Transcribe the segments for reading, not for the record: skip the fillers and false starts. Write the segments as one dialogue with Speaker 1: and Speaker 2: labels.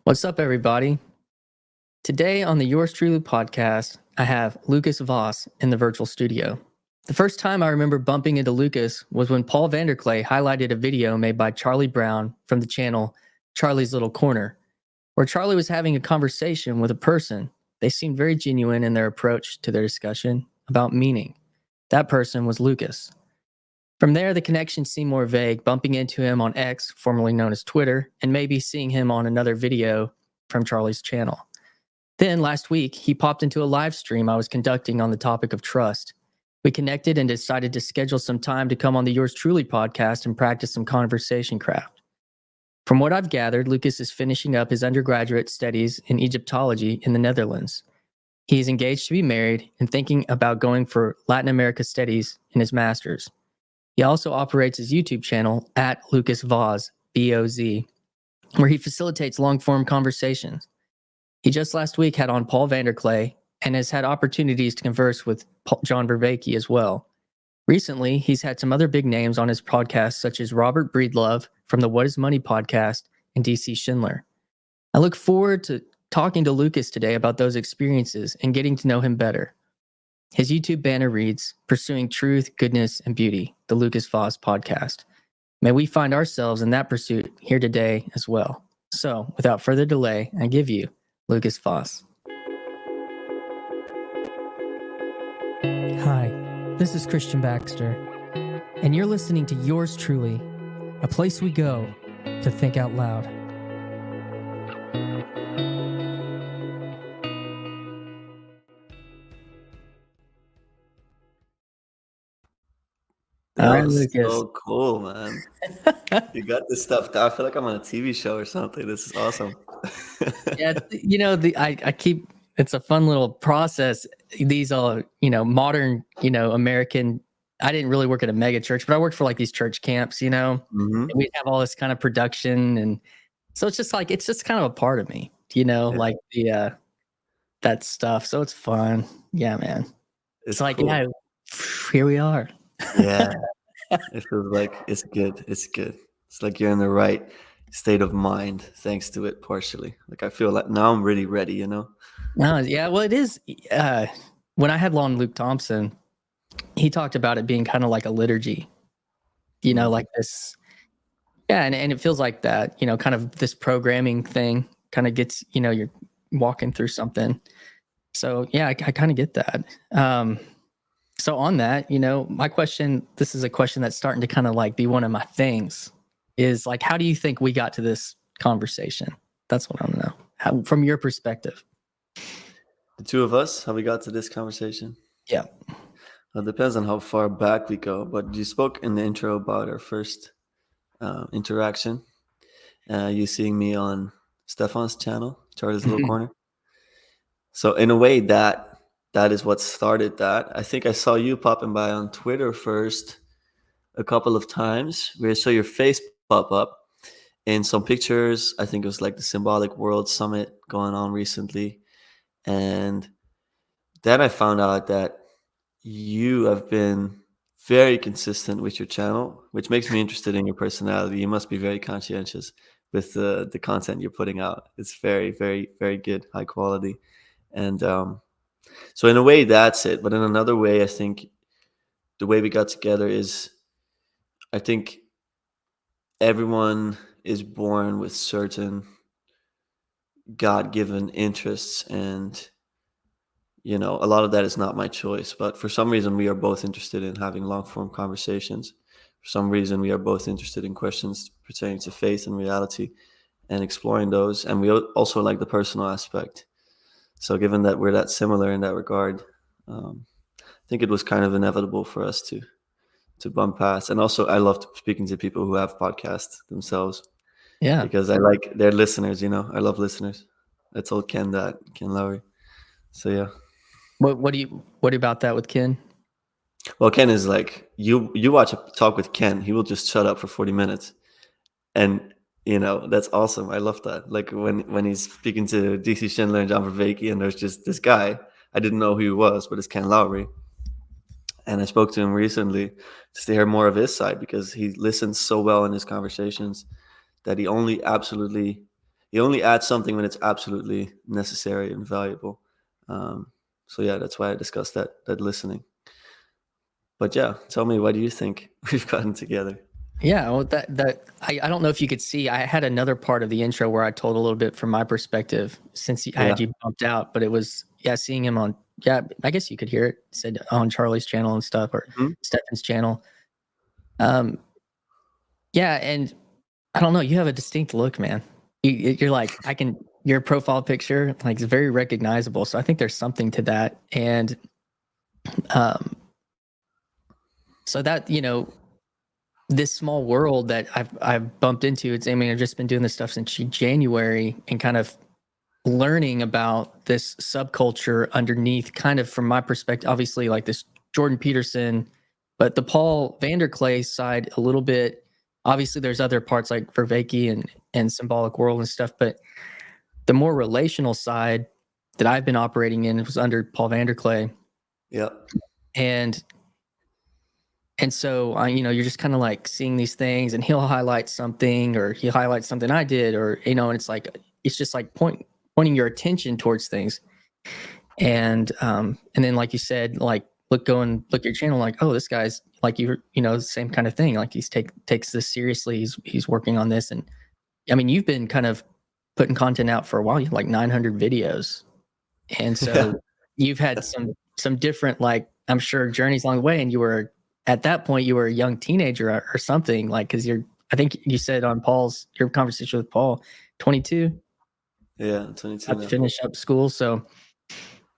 Speaker 1: What's up, everybody? Today on the Yours Truly podcast, I have Lucas Vos in the virtual studio. The first time I remember bumping into Lucas was when Paul Vander Klay highlighted a video made by Charlie Brown from the channel Charlie's Little Corner, where Charlie was having a conversation with a person. They seemed very genuine in their approach to their discussion about meaning. That person was Lucas. From there, the connection seemed more vague, bumping into him on X, formerly known as Twitter, and maybe seeing him on another video from Charlie's channel. Then last week, he popped into a live stream I was conducting on the topic of trust. We connected and decided to schedule some time to come on the Yours Truly podcast and practice some conversation craft. From what I've gathered, Lucas is finishing up his undergraduate studies in Egyptology in the Netherlands. He is engaged to be married and thinking about going for Latin America studies in his master's. He also operates his YouTube channel at Lucas Vos, B-O-Z, where he facilitates long-form conversations. He just last week had on Paul Vander Klay and has had opportunities to converse with John Vervaeke as well. Recently, he's had some other big names on his podcast, such as Robert Breedlove from the What is Money podcast and DC Schindler. I look forward to talking to Lucas today about those experiences and getting to know him better. His YouTube banner reads, Pursuing Truth, Goodness, and Beauty, the Lucas Vos podcast. May we find ourselves in that pursuit here today as well. So, without further delay, I give you Lucas Vos. Hi, this is Christian Baxter, and you're listening to Yours Truly, a place we go to think out loud.
Speaker 2: That was so cool, man. You got this stuff down. I feel like I'm on a TV show or something. This is awesome.
Speaker 1: Yeah, I keep, it's a fun little process. These are, modern, American, I didn't really work at a mega church, but I worked for like these church camps, and we'd have all this kind of production. And so it's just kind of a part of me, like that stuff. So it's fun. Yeah, man. It's like, cool. Yeah, here we are.
Speaker 2: Yeah. It feels like it's good. It's good. It's like you're in the right state of mind thanks to it partially. Like I feel like now I'm really ready, No,
Speaker 1: yeah, well, it is. When I had Lon Luke Thompson, he talked about it being kind of like a liturgy, like this. Yeah, and it feels like that, kind of this programming thing kind of gets, you're walking through something. So yeah, I kind of get that. So on that, my question, this is a question that's starting to kind of like be one of my things, is like, how do you think we got to this conversation? That's what I want to know. How, from your perspective.
Speaker 2: The two of us, how we got to this conversation?
Speaker 1: Yeah.
Speaker 2: Well, it depends on how far back we go, but you spoke in the intro about our first interaction. You seeing me on Stefan's channel, Charlie's Little Corner. So in a way, that is what started that. I think I saw you popping by on Twitter first a couple of times where I saw your face pop up in some pictures. I think it was like the Symbolic World Summit going on recently. And then I found out that you have been very consistent with your channel, which makes me interested in your personality. You must be very conscientious with the content you're putting out. It's very, very, very good, high quality. And so in a way, that's it. But in another way, I think the way we got together is, I think everyone is born with certain God-given interests, and a lot of that is not my choice. But for some reason, we are both interested in having long-form conversations. For some reason, we are both interested in questions pertaining to faith and reality and exploring those. And we also like the personal aspect. So given that we're that similar in that regard, I think it was kind of inevitable for us to bump past. And also, I love speaking to people who have podcasts themselves.
Speaker 1: Yeah.
Speaker 2: Because I like their listeners, I love listeners. I told Ken Lowry. So yeah.
Speaker 1: What about that with Ken?
Speaker 2: Well, Ken is like, you watch a talk with Ken, he will just shut up for 40 minutes. And that's awesome. I love that. Like when he's speaking to DC Schindler and John Vervaeke, and there's just this guy, I didn't know who he was, but it's Ken Lowry. And I spoke to him recently just to hear more of his side, because he listens so well in his conversations that he he only adds something when it's absolutely necessary and valuable. So yeah, that's why I discussed that listening. But yeah, tell me, why do you think we've gotten together?
Speaker 1: Yeah, well, I don't know if you could see. I had another part of the intro where I told a little bit from my perspective since I had
Speaker 2: Yeah.
Speaker 1: you bumped out, but it was seeing him on I guess you could hear it said on Charlie's channel and stuff or
Speaker 2: Mhm.
Speaker 1: Stefan's channel. Um, yeah, and I don't know. You have a distinct look, man. You're like your profile picture like is very recognizable. So I think there's something to that, and um, so that this small world that I've bumped into. I've just been doing this stuff since January and kind of learning about this subculture underneath, kind of from my perspective, obviously like this Jordan Peterson, but the Paul Vander Klay side a little bit. Obviously, there's other parts like Vervaeke and Symbolic World and stuff, but the more relational side that I've been operating in was under Paul Vander Klay,
Speaker 2: Yeah.
Speaker 1: and so you're just kind of like seeing these things, and he'll highlight something, or he highlights something I did, or and it's just like pointing your attention towards things, and then like you said, like look at your channel, like, oh, this guy's like the same kind of thing, like takes this seriously. He's working on this, and I mean, you've been kind of putting content out for a while. You have like 900 videos, and
Speaker 2: Yeah.
Speaker 1: so you've had some different, like, I'm sure, journeys along the way, and you were at that point you were a young teenager or something, like, because I think you said on your conversation with Paul, 22,
Speaker 2: Yeah. 22
Speaker 1: about to
Speaker 2: now.
Speaker 1: finish up school. So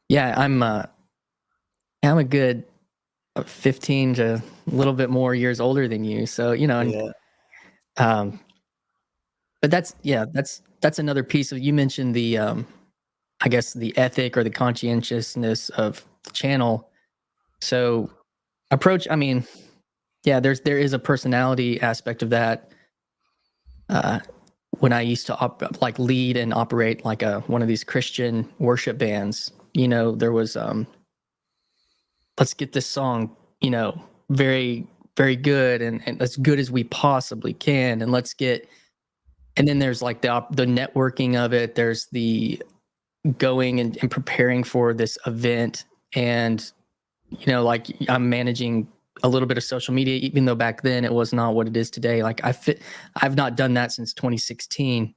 Speaker 1: yeah, I'm a good 15 to a little bit more years older than you. So and
Speaker 2: Yeah.
Speaker 1: um, but that's another piece of, you mentioned the I guess the ethic or the conscientiousness of the channel. So I mean, yeah, there is a personality aspect of that. Uh, when I used to like lead and operate like one of these Christian worship bands, there was let's get this song, very very good, and as good as we possibly can, and and then there's like the networking of it. There's the going and preparing for this event, and like I'm managing a little bit of social media, even though back then it was not what it is today. Like I've not done that since 2016.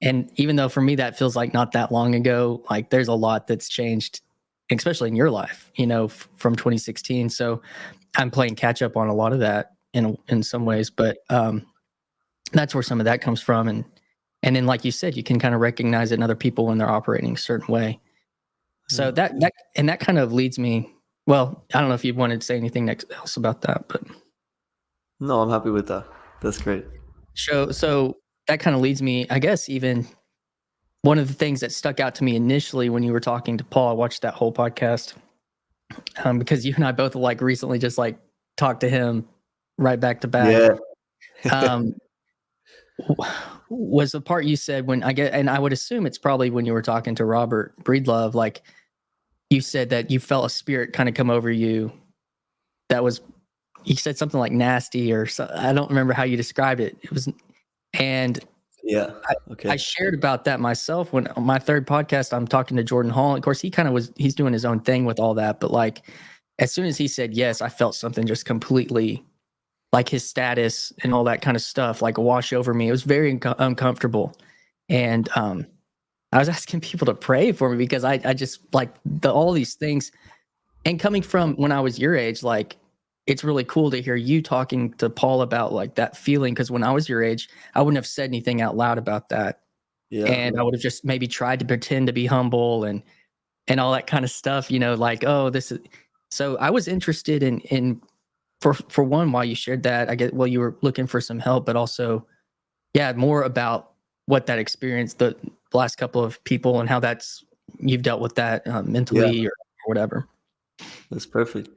Speaker 1: And even though for me that feels like not that long ago, like there's a lot that's changed, especially in your life, from 2016. So I'm playing catch up on a lot of that in some ways, but that's where some of that comes from. And then, like you said, you can kind of recognize it in other people when they're operating a certain way. So
Speaker 2: Yeah.
Speaker 1: that kind of leads me. Well, I don't know if you wanted to say anything else about that, but
Speaker 2: No, I'm happy with that. That's great.
Speaker 1: so that kind of leads me, I guess, even one of the things that stuck out to me initially when you were talking to Paul. I watched that whole podcast because you and I both like recently just like talked to him right back to back.
Speaker 2: Yeah.
Speaker 1: Um, was the part you said when and I would assume it's probably when you were talking to Robert Breedlove, like you said that you felt a spirit kind of come over you. That was, you said something like nasty or so, I don't remember how you described it. It was, and
Speaker 2: Yeah.
Speaker 1: I
Speaker 2: Okay.
Speaker 1: shared about that myself when on my third podcast, I'm talking to Jordan Hall. Of course, he's doing his own thing with all that. But like, as soon as he said yes, I felt something just completely, like his status and all that kind of stuff, like wash over me. It was very uncomfortable. And I was asking people to pray for me because I just like all these things. And coming from when I was your age, like, it's really cool to hear you talking to Paul about like that feeling. Because when I was your age, I wouldn't have said anything out loud about that,
Speaker 2: Yeah.
Speaker 1: and I would have just maybe tried to pretend to be humble and all that kind of stuff. Like, oh, this is. So I was interested in for one, why you shared that. I get, well, you were looking for some help, but also, yeah, more about what that experience, the last couple of people, and how you've dealt with that
Speaker 2: Yeah.
Speaker 1: mentally or whatever.
Speaker 2: That's perfect.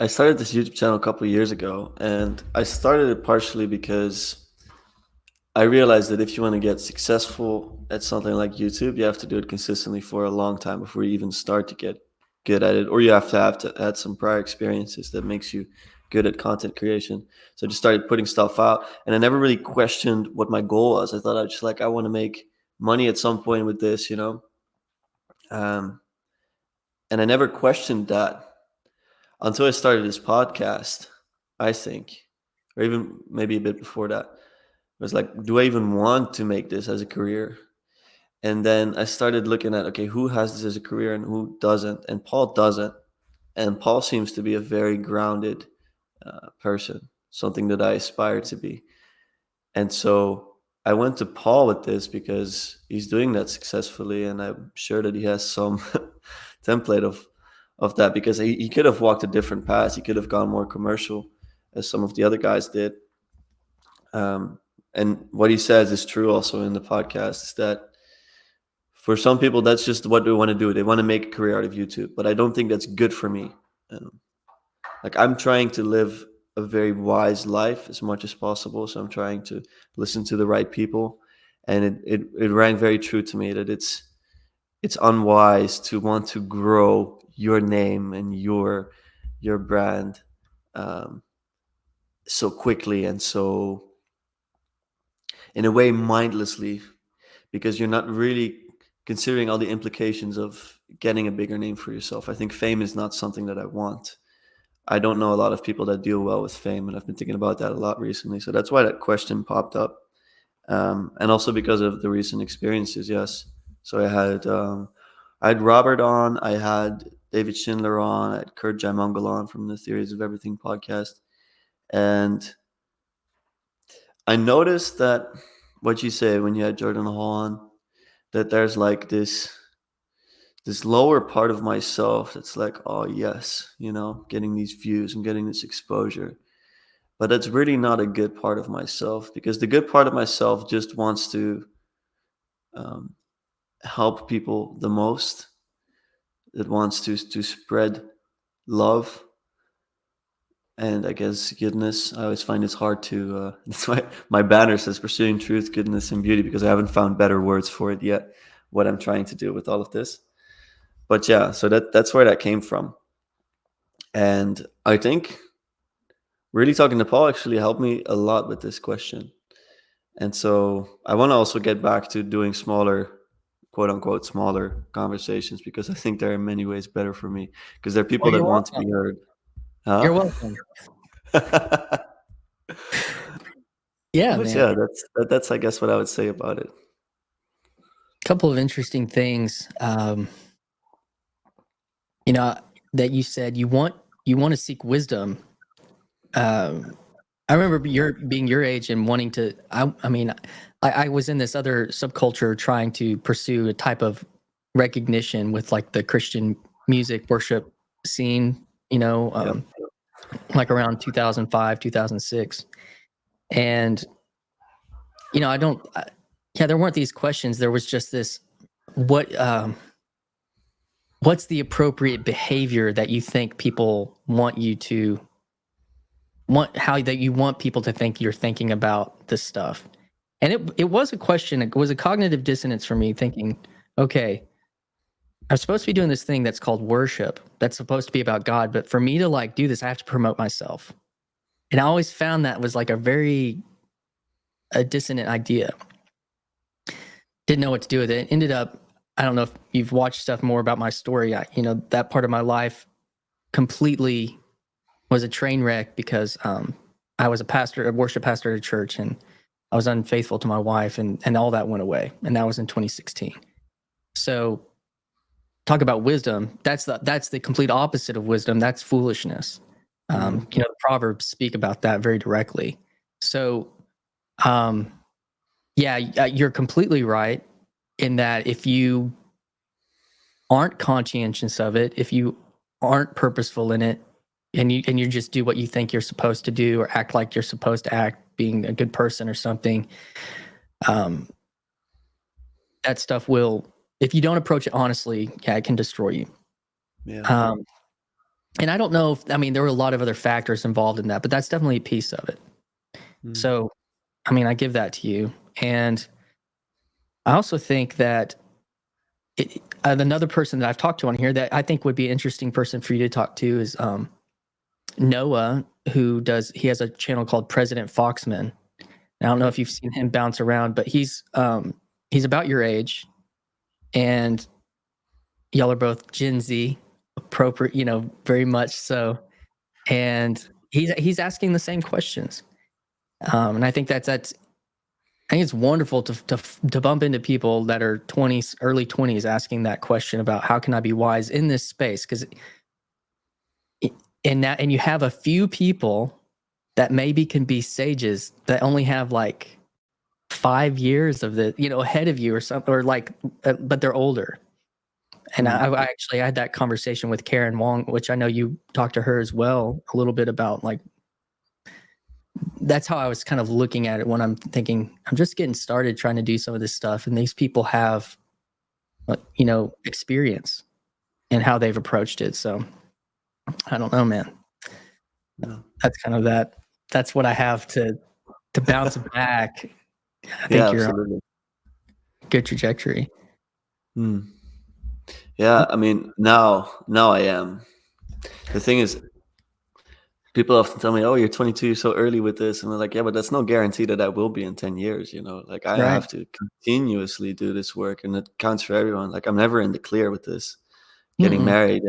Speaker 2: I started this YouTube channel a couple of years ago, and I started it partially because I realized that if you want to get successful at something like YouTube, you have to do it consistently for a long time before you even start to get good at it, or you have to add some prior experiences that makes you good at content creation. So I just started putting stuff out, and I never really questioned what my goal was. I thought I just I want to make money at some point with this, um, and I never questioned that until I started this podcast, I think, or even maybe a bit before that. It was like, do I even want to make this as a career? And then I started looking at, okay, who has this as a career and who doesn't? And Paul doesn't. And Paul seems to be a very grounded person, something that I aspire to be. And so I went to Paul with this because he's doing that successfully, and I'm sure that he has some template of that, because he could have walked a different path. He could have gone more commercial, as some of the other guys did. And what he says is true also in the podcast, is that for some people, that's just what they want to do. They want to make a career out of YouTube, but I don't think that's good for me. I'm trying to live a very wise life as much as possible. So I'm trying to listen to the right people. And it rang very true to me that it's unwise to want to grow your name and your brand so quickly and so, in a way, mindlessly, because you're not really considering all the implications of getting a bigger name for yourself. I think fame is not something that I want. I don't know a lot of people that deal well with fame, and I've been thinking about that a lot recently. So that's why that question popped up. And also because of the recent experiences, yes. So I had Robert on, I had David Schindler on, I had Kurt Jaimungal on from the Theories of Everything podcast. And I noticed that what you say when you had Jordan Hall on, that there's like this lower part of myself that's like, oh yes, getting these views and getting this exposure. But that's really not a good part of myself, because the good part of myself just wants to um, help people the most. It wants to spread love and, I guess, goodness. I always find it's hard to. That's why my banner says "Pursuing Truth, Goodness, and Beauty," because I haven't found better words for it yet. What I'm trying to do with all of this, but yeah, so that's where that came from, and I think really talking to Paul actually helped me a lot with this question. And so I want to also get back to doing smaller, quote unquote, smaller conversations, because I think they're in many ways better for me, because they're people
Speaker 1: Well,
Speaker 2: that
Speaker 1: you're
Speaker 2: want to
Speaker 1: welcome.
Speaker 2: be heard.
Speaker 1: You're
Speaker 2: Huh?
Speaker 1: welcome. Yeah,
Speaker 2: But
Speaker 1: man.
Speaker 2: yeah, that's I guess what I would say about it.
Speaker 1: Couple of interesting things. You know, that you said you want to seek wisdom. I remember being your age and wanting to. I mean, I was in this other subculture trying to pursue a type of recognition with like the Christian music worship scene.
Speaker 2: Yeah.
Speaker 1: Like around 2005, 2006, and I don't. Yeah, there weren't these questions. There was just this. What what's the appropriate behavior that you think people want you to how that you want people to think you're thinking about this stuff? And it was a question. It was a cognitive dissonance for me, thinking, okay, I'm supposed to be doing this thing that's called worship, that's supposed to be about God, but for me to like do this, I have to promote myself. And I always found that was like a dissonant idea. Didn't know what to do with it. Ended up, I don't know if you've watched stuff more about my story. That part of my life completely was a train wreck, because I was a worship pastor at a church, and I was unfaithful to my wife, and all that went away. And that was in 2016. So talk about wisdom. That's the complete opposite of wisdom. That's foolishness. The Proverbs speak about that very directly. So, yeah, you're completely right in that if you aren't conscientious of it, if you aren't purposeful in it, and you just do what you think you're supposed to do or act like you're supposed to act, being a good person or something, that stuff will, if you don't approach it honestly, yeah, it can destroy you.
Speaker 2: Yeah.
Speaker 1: And I don't know there were a lot of other factors involved in that, but that's definitely a piece of it.
Speaker 2: Mm.
Speaker 1: So, I give that to you. And I also think that another person that I've talked to on here that I think would be an interesting person for you to talk to is Noah, he has a channel called President Foxman. I don't know if you've seen him bounce around, but he's about your age, and y'all are both Gen Z, appropriate, very much so. And he's asking the same questions, and I think I think it's wonderful to bump into people that are 20s, early 20s, asking that question about how can I be wise in this space, because and you have a few people that maybe can be sages that only have like 5 years of the ahead of you or something, or like but they're older. And I actually had that conversation with Karen Wong, which I know you talked to her as well a little bit about. Like, that's how I was kind of looking at it when I'm thinking I'm just getting started trying to do some of this stuff, and these people have experience and how they've approached it. So I don't know, man.
Speaker 2: Yeah.
Speaker 1: That's kind of that's what I have to bounce back. I
Speaker 2: Yeah,
Speaker 1: think you're on
Speaker 2: absolutely.
Speaker 1: a good trajectory.
Speaker 2: Yeah, I mean, now I am. The thing is, people often tell me, "Oh, you're 22, you're so early with this," and I'm like, "Yeah, but that's no guarantee that I will be in 10 years." Like I
Speaker 1: Right.
Speaker 2: have to continuously do this work, and it counts for everyone. Like I'm never in the clear with this. Getting
Speaker 1: Mm-mm.
Speaker 2: married,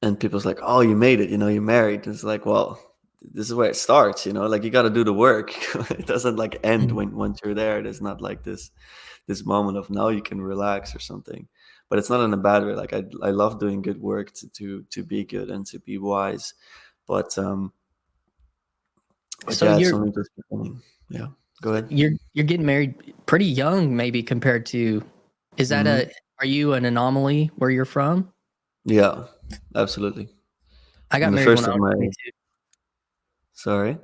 Speaker 2: and people's like, "Oh, you made it. You're married." It's like, well, this is where it starts. Like you got to do the work. It doesn't like end
Speaker 1: Mm.
Speaker 2: once you're there. There's not like this moment of now you can relax or something. But it's not in a bad way. Like I love doing good work to be good and to be wise. But
Speaker 1: So
Speaker 2: yeah, it's
Speaker 1: you're
Speaker 2: only just beginning. Yeah. Go ahead.
Speaker 1: you're getting married pretty young, maybe compared to. Is that
Speaker 2: Hmm.
Speaker 1: are you an anomaly where you're from?
Speaker 2: Yeah, absolutely.
Speaker 1: I
Speaker 2: I'm
Speaker 1: got
Speaker 2: the
Speaker 1: married when
Speaker 2: first
Speaker 1: I
Speaker 2: of
Speaker 1: was
Speaker 2: my
Speaker 1: 22.
Speaker 2: sorry.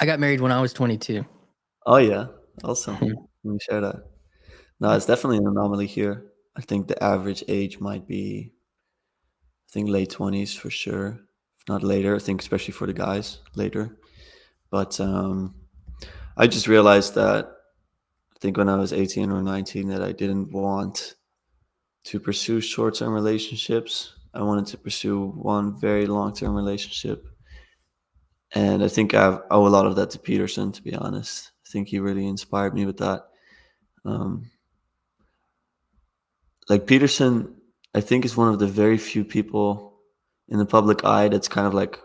Speaker 1: I got married when I was 22.
Speaker 2: Oh yeah, awesome.
Speaker 1: Mhm.
Speaker 2: Let me share that. No, it's definitely an anomaly here. I think the average age might be, I think, late 20s for sure, if not later. I think especially for the guys, later. But I just realized that I think when I was 18 or 19 that I didn't want to pursue short-term relationships. I wanted to pursue one very long-term relationship. And I think I owe a lot of that to Peterson, to be honest. I think he really inspired me with that. Um, like Peterson, I think is one of the very few people in the public eye that's kind of like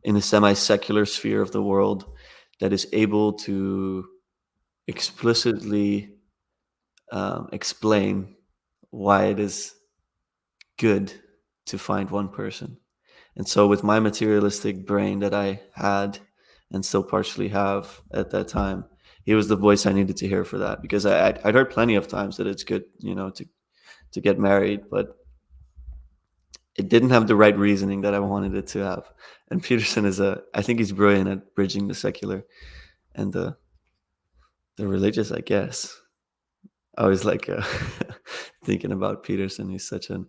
Speaker 2: in a semi-secular sphere of the world that is able to explicitly explain why it is good to find one person. And so, with my materialistic brain that I had and still partially have at that time, he was the voice I needed to hear for that, because I'd heard plenty of times that it's good, to get married, but it didn't have the right reasoning that I wanted it to have. And Peterson I think he's brilliant at bridging the secular and the religious, I guess. I was like thinking about Peterson. He's such an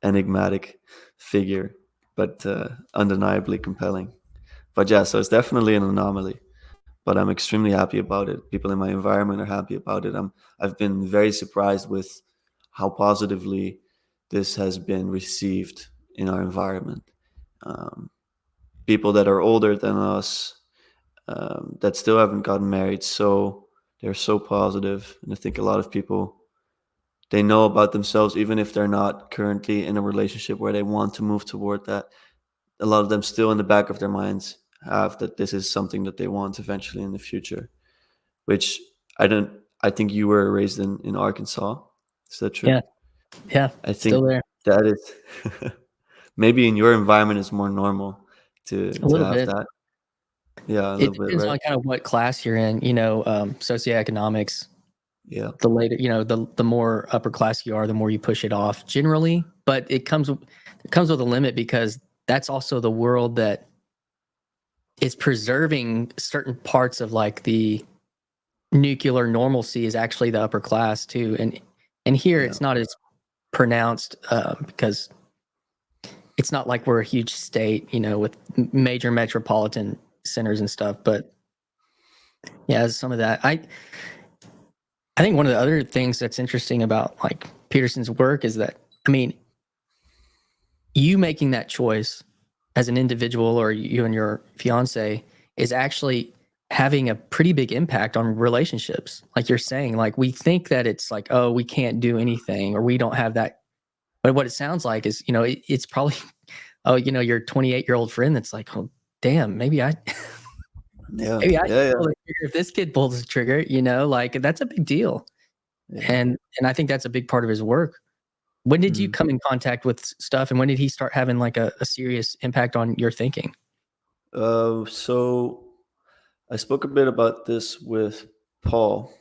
Speaker 2: enigmatic figure, but undeniably compelling. But yeah, so it's definitely an anomaly. But I'm extremely happy about it. People in my environment are happy about it. I've been very surprised with how positively this has been received in our environment. Um, People that are older than us, that still haven't gotten married, so they're so positive, and I think a lot of people, they know about themselves, even if they're not currently in a relationship where they want to move toward that. A lot of them still in the back of their minds have that this is something that they want eventually in the future, which I don't, I think you were raised in Arkansas. Is that true?
Speaker 1: Yeah. Yeah.
Speaker 2: I think
Speaker 1: Still there.
Speaker 2: that is maybe in your environment it's more normal to
Speaker 1: A
Speaker 2: to
Speaker 1: little
Speaker 2: have
Speaker 1: bit.
Speaker 2: that. Yeah, a
Speaker 1: It
Speaker 2: little bit,
Speaker 1: depends
Speaker 2: right?
Speaker 1: on kind of what class you're in, socioeconomics.
Speaker 2: Yeah.
Speaker 1: The later, the more upper class you are, the more you push it off generally. But it comes with a limit, because that's also the world that is preserving certain parts of like the nuclear normalcy is actually the upper class too. And here
Speaker 2: Yeah.
Speaker 1: it's not as pronounced, because it's not like we're a huge state, with major metropolitan centers and stuff. But yeah, some of that. I think one of the other things that's interesting about like Peterson's work is that, I mean, you making that choice as an individual, or you and your fiance, is actually having a pretty big impact on relationships. Like you're saying, like we think that it's like, oh, we can't do anything or we don't have that. But what it sounds like is, it's probably, oh, your 28-year-old friend that's like, oh, damn, maybe I
Speaker 2: Yeah,
Speaker 1: maybe I should
Speaker 2: yeah, yeah,
Speaker 1: pull the trigger if this kid pulls the trigger, like that's a big deal.
Speaker 2: yeah.
Speaker 1: And I think that's a big part of his work. When did you
Speaker 2: Mm.
Speaker 1: come in contact with stuff, and when did he start having like a serious impact on your thinking?
Speaker 2: So I spoke a bit about this with Paul,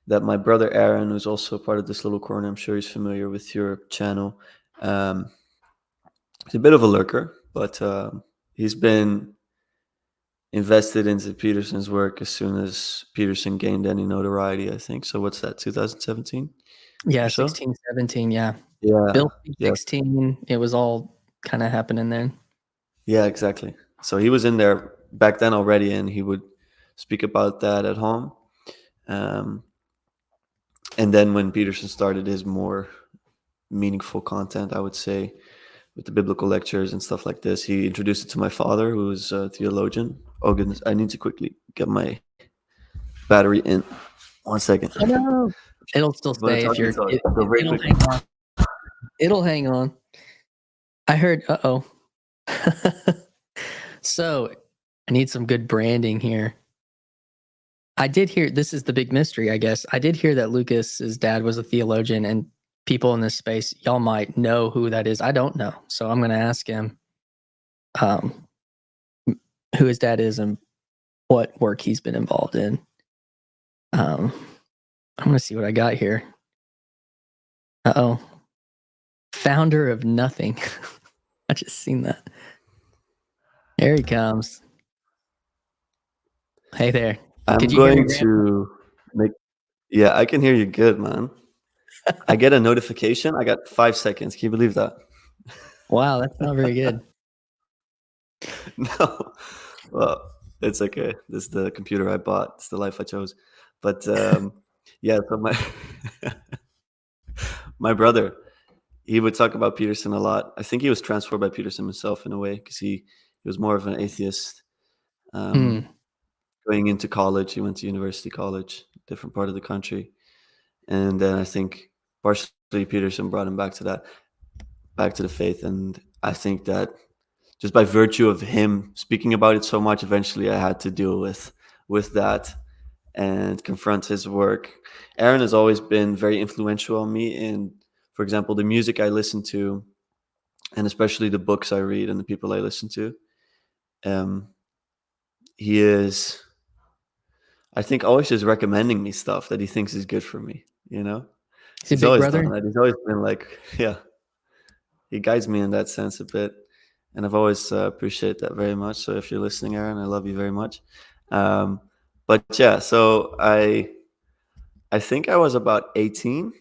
Speaker 2: that my brother Aaron, who's also part of this little corner, I'm sure he's familiar with your channel. Um, he's a bit of a lurker, but he's been invested into Peterson's work as soon as Peterson gained any notoriety, I think. So what's that, 2017
Speaker 1: Yeah,
Speaker 2: or so?
Speaker 1: 16, 17, yeah.
Speaker 2: Yeah,
Speaker 1: Bill
Speaker 2: yeah,
Speaker 1: 16, it was all kinda happening then.
Speaker 2: yeah, exactly. So he was in there back then already, and he would speak about that at home. Um, and then when Peterson started his more meaningful content, I would say, with the biblical lectures and stuff like this, he introduced it to my father, who is a theologian. Oh goodness, I need to quickly get my battery in. 1 second.
Speaker 1: Oh, no. It'll still
Speaker 2: Keep on
Speaker 1: stay if
Speaker 2: talking,
Speaker 1: you're
Speaker 2: so
Speaker 1: it
Speaker 2: so very
Speaker 1: it'll
Speaker 2: quickly.
Speaker 1: hang on. It'll hang on. I heard uh-oh. So, I need some good branding here. I did hear this is the big mystery, I guess. I did hear that Lucas's dad was a theologian, and people in this space, y'all might know who that is. I don't know. So I'm gonna ask him, um, who his dad is and what work he's been involved in. Um, I'm gonna see what I got here. Uh-oh. Founder of nothing. I just seen that. Here he comes. Hey there. Could
Speaker 2: I'm
Speaker 1: you hear me
Speaker 2: going
Speaker 1: ramping?
Speaker 2: to make. Yeah, I can hear you good, man. I get a notification. I got 5 seconds. Can you believe that?
Speaker 1: Wow, that's not very good.
Speaker 2: No, well, it's okay. This is the computer I bought. It's the life I chose. But yeah, so my my brother, he would talk about Peterson a lot. I think he was transformed by Peterson himself in a way, because he was more of an atheist.
Speaker 1: Mm.
Speaker 2: Um, Going into college, he went to university college, different part of the country, and then I think partially Peterson brought him back to the faith. And I think that just by virtue of him speaking about it so much, eventually I had to deal with that and confront his work. Aaron has always been very influential on me in, for example, the music I listen to, and especially the books I read and the people I listen to. Um, he is, I think, always just recommending me stuff that he thinks is good for me. You know,
Speaker 1: He's a
Speaker 2: he's
Speaker 1: big
Speaker 2: always
Speaker 1: brother.
Speaker 2: done that. He's always been like, yeah, he guides me in that sense a bit, and I've always appreciate that very much. So if you're listening, Aaron, I love you very much. Um, but yeah, so I think I was about 18.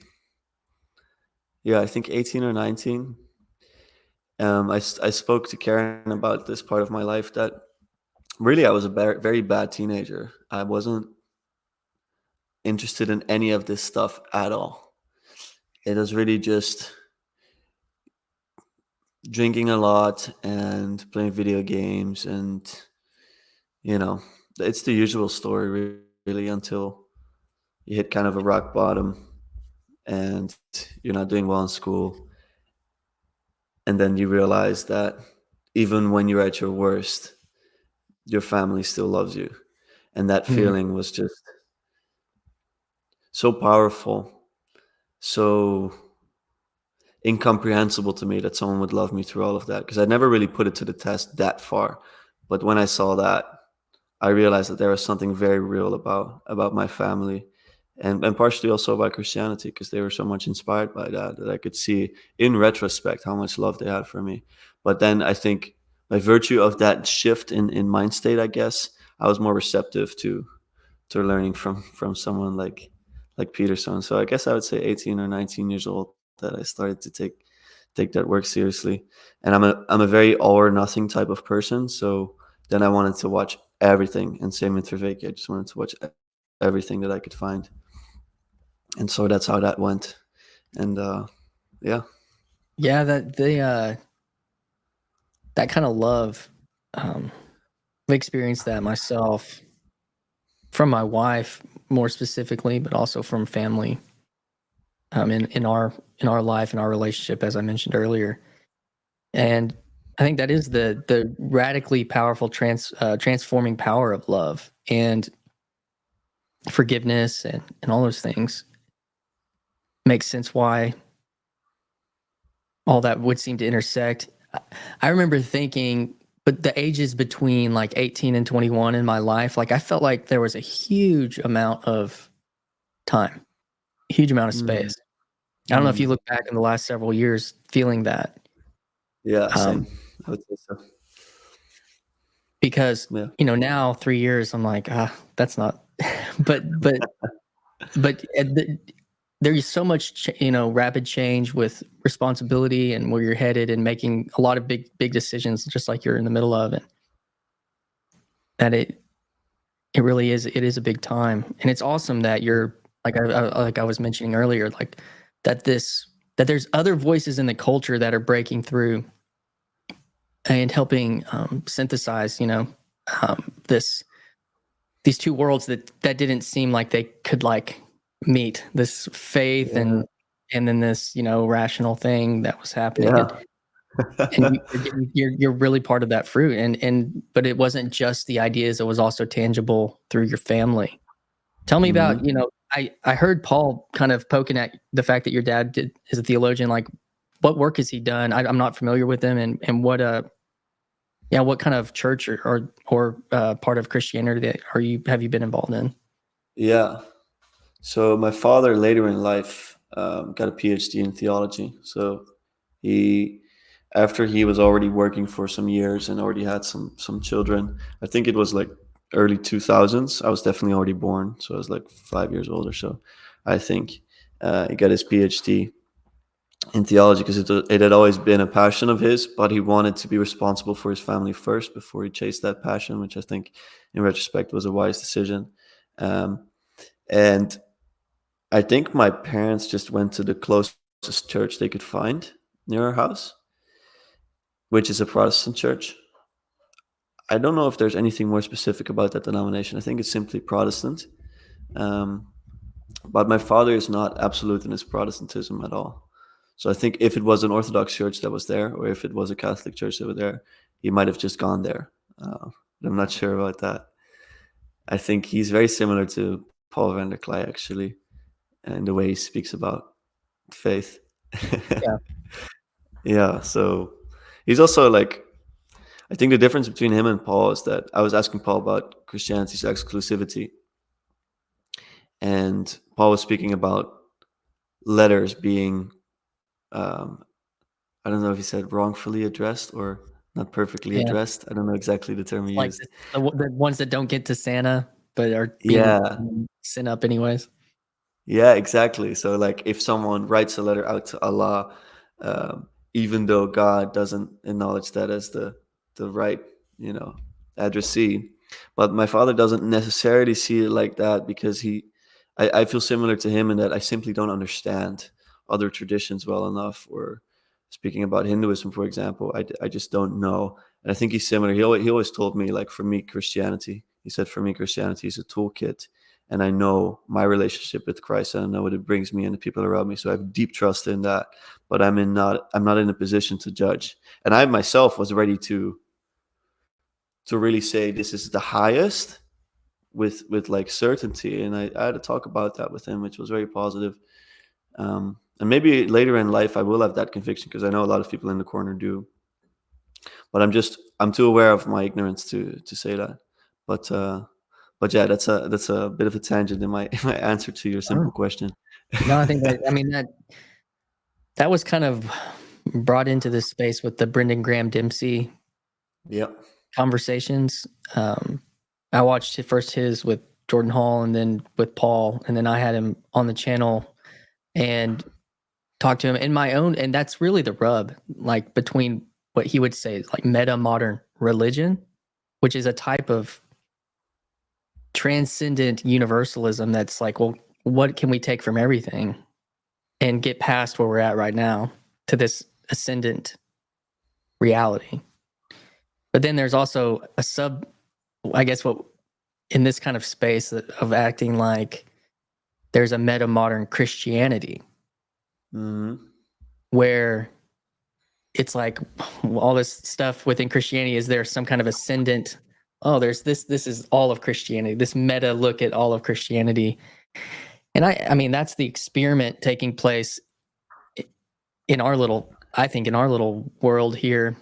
Speaker 2: Yeah, I think 18 or 19. I spoke to Karen about this part of my life, that really I was a very bad teenager. I wasn't interested in any of this stuff at all. It was really just drinking a lot and playing video games, and you know, it's the usual story, really, until you hit kind of a rock bottom and you're not doing well in school, and then you realize that even when you're at your worst, your family still loves you. And that
Speaker 1: Mm.
Speaker 2: feeling was just so powerful, so incomprehensible to me, that someone would love me through all of that, because I never really put it to the test that far. But when I saw that, I realized that there was something very real about my family, and partially also about Christianity, because they were so much inspired by that I could see in retrospect how much love they had for me. But then I think by virtue of that shift in mind state, I guess I was more receptive to learning from someone like Peterson. So I guess I would say 18 or 19 years old that I started to take that work seriously. And I'm a very all or nothing type of person. So then I wanted to watch everything, and same with Vervaeke. I just wanted to watch everything that I could find. And so that's how that went. And yeah.
Speaker 1: Yeah, that they that kind of love, I've experienced that myself from my wife more specifically, but also from family, in our life, in our relationship, as I mentioned earlier. And I think that is the radically powerful transforming power of love and forgiveness and all those things. Makes sense why all that would seem to intersect. I remember thinking, but the ages between like 18 and 21 in my life, like I felt like there was a huge amount of time, huge amount of
Speaker 2: Mm,
Speaker 1: space. I don't know if you
Speaker 2: mm.
Speaker 1: look back in the last several years feeling that,
Speaker 2: Yeah, same.
Speaker 1: um,
Speaker 2: I would say so.
Speaker 1: because
Speaker 2: Yeah.
Speaker 1: now 3 years, I'm like, that's not. but there is so much, rapid change with responsibility and where you're headed and making a lot of big decisions, just like you're in the middle of it. That it really is. It is a big time, and it's awesome that you're like I was mentioning earlier, like that that there's other voices in the culture that are breaking through and helping synthesize, this these two worlds that didn't seem like they could like meet, this faith
Speaker 2: Yeah.
Speaker 1: and then this rational thing that was happening,
Speaker 2: Yeah.
Speaker 1: and you're really part of that fruit, and but it wasn't just the ideas, it was also tangible through your family. Tell me about,
Speaker 2: Mhm.
Speaker 1: I heard Paul kind of poking at the fact that your dad is a theologian. Like, what work has he done? I'm not familiar with him, and what yeah, what kind of church or part of Christianity that have you been involved in?
Speaker 2: Yeah. So my father later in life got a PhD in theology. So he, after he was already working for some years and already had some children, I think it was like early 2000s. I was definitely already born, so I was like 5 years old or so. I think he got his PhD in theology because it had always been a passion of his, but he wanted to be responsible for his family first before he chased that passion, which I think, in retrospect, was a wise decision. Um, and I think my parents just went to the closest church they could find near our house, which is a Protestant church. I don't know if there's anything more specific about that denomination. I think it's simply Protestant. Um, but my father is not absolute in his Protestantism at all. So I think if it was an Orthodox church that was there, or if it was a Catholic church that was there, he might have just gone there. But I'm not sure about that. I think he's very similar to Paul Vander Klay, actually, and the way he speaks about faith.
Speaker 1: Yeah,
Speaker 2: Yeah, so he's also like, I think the difference between him and Paul is that I was asking Paul about Christianity's exclusivity, and Paul was speaking about letters being, um, I don't know if he said wrongfully addressed or not perfectly
Speaker 1: yeah.
Speaker 2: addressed. I don't know exactly the term he
Speaker 1: Like
Speaker 2: used.
Speaker 1: the ones that don't get to Santa, but are being
Speaker 2: Yeah,
Speaker 1: sent up anyways.
Speaker 2: yeah, exactly. So, like, if someone writes a letter out to Allah, even though God doesn't acknowledge that as the right, you know, addressee, but my father doesn't necessarily see it like that because I feel similar to him in that I simply don't understand other traditions well enough. Or speaking about Hinduism, for example, I just don't know. And I think he's similar. He always told me, like, for me, Christianity. He said, for me, Christianity is a toolkit, and I know my relationship with Christ, and I know what it brings me and the people around me. So I have deep trust in that. But I'm not in a position to judge. And I myself was ready to really say this is the highest with like certainty. And I had to talk about that with him, which was very positive. And maybe later in life I will have that conviction because I know a lot of people in the corner do. But I'm too aware of my ignorance to say that. But but yeah, that's a bit of a tangent in my in my answer to your
Speaker 1: Oh.
Speaker 2: simple question.
Speaker 1: No, I think that was kind of brought into this space with the Brendan Graham Dempsey
Speaker 2: Yep.
Speaker 1: conversations. I watched first his with Jordan Hall and then with Paul, and then I had him on the channel and talked to him in my own. And that's really the rub, like between what he would say is like meta modern religion, which is a type of transcendent universalism that's like, well, what can we take from everything and get past where we're at right now to this ascendant reality? But then there's also a I guess what in this kind of space of acting like there's a meta modern Christianity where it's like all this stuff within Christianity is there some kind of ascendant. Oh, there's this is all of Christianity, this meta look at all of Christianity. And I mean, that's the experiment taking place in our little, I think, in our little world here.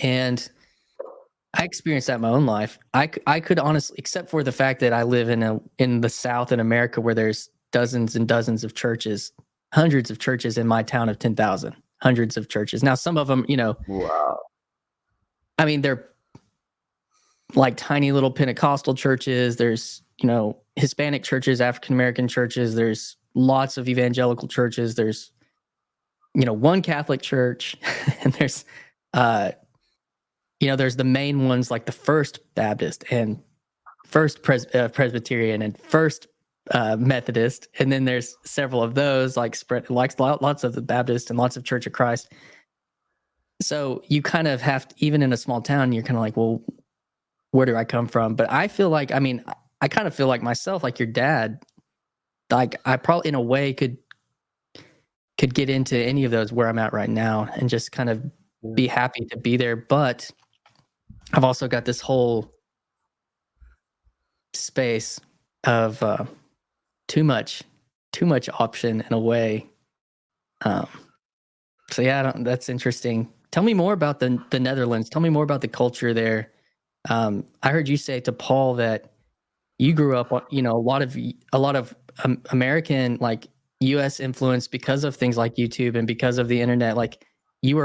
Speaker 1: And I experienced that in my own life. I could honestly, except for the fact that I live in the South in America, where there's dozens and dozens of churches, hundreds of churches in my town of 10,000, hundreds of churches. Now, some of them,
Speaker 2: Wow.
Speaker 1: I mean, they're like tiny little Pentecostal churches. There's, Hispanic churches, African American churches. There's lots of evangelical churches. There's, one Catholic church, and there's, there's the main ones like the First Baptist and First Presbyterian and First Methodist, and then there's several of those like lots of the Baptist and lots of Church of Christ. So you kind of have to, even in a small town, you're kind of like, well, where do I come from? But I feel like, I kind of feel like myself, like your dad, like I probably in a way could get into any of those where I'm at right now and just kind of be happy to be there. But I've also got this whole space of too much option in a way. So yeah, that's interesting. Tell me more about the Netherlands. Tell me more about the culture there. I heard you say to Paul that you grew up, a lot of American, like U.S. influence because of things like YouTube and because of the internet. Like you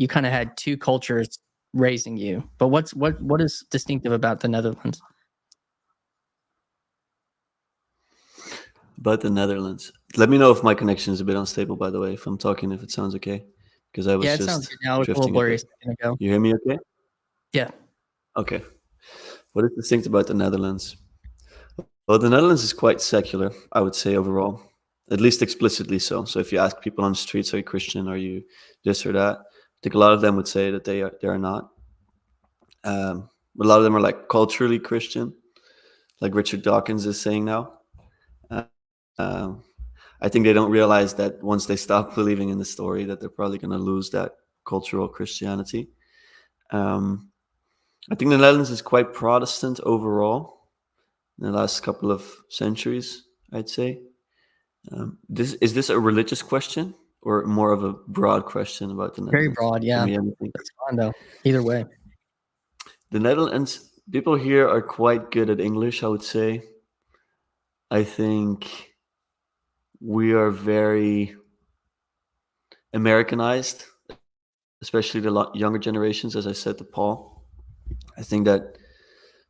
Speaker 1: kind of had two cultures raising you. But what is distinctive about the Netherlands?
Speaker 2: About the Netherlands. Let me know if my connection is a bit unstable, by the way, if I'm talking, if it sounds okay. Because I was
Speaker 1: Yeah, it sounds
Speaker 2: just
Speaker 1: good now. It's a little
Speaker 2: drifting a
Speaker 1: blurry a
Speaker 2: bit.
Speaker 1: second ago.
Speaker 2: You hear me okay?
Speaker 1: Yeah.
Speaker 2: Okay. What is distinct about the Netherlands? Well, the Netherlands is quite secular, I would say, overall, at least explicitly so. So if you ask people on the streets, are you Christian? Are you this or that? I think a lot of them would say that they are not. But a lot of them are like culturally Christian, like Richard Dawkins is saying now. Uh, um, I think they don't realize that once they stop believing in the story, that they're probably going to lose that cultural Christianity. I think the Netherlands is quite Protestant overall in the last couple of centuries, I'd say. Is this a religious question or more of a broad question about the
Speaker 1: Very
Speaker 2: Netherlands?
Speaker 1: broad.
Speaker 2: Give
Speaker 1: Yeah.
Speaker 2: me anything.
Speaker 1: That's fine though. Either way.
Speaker 2: The Netherlands, people here are quite good at English, I would say. I think we are very Americanized, especially the younger generations, as I said to Paul. I think that,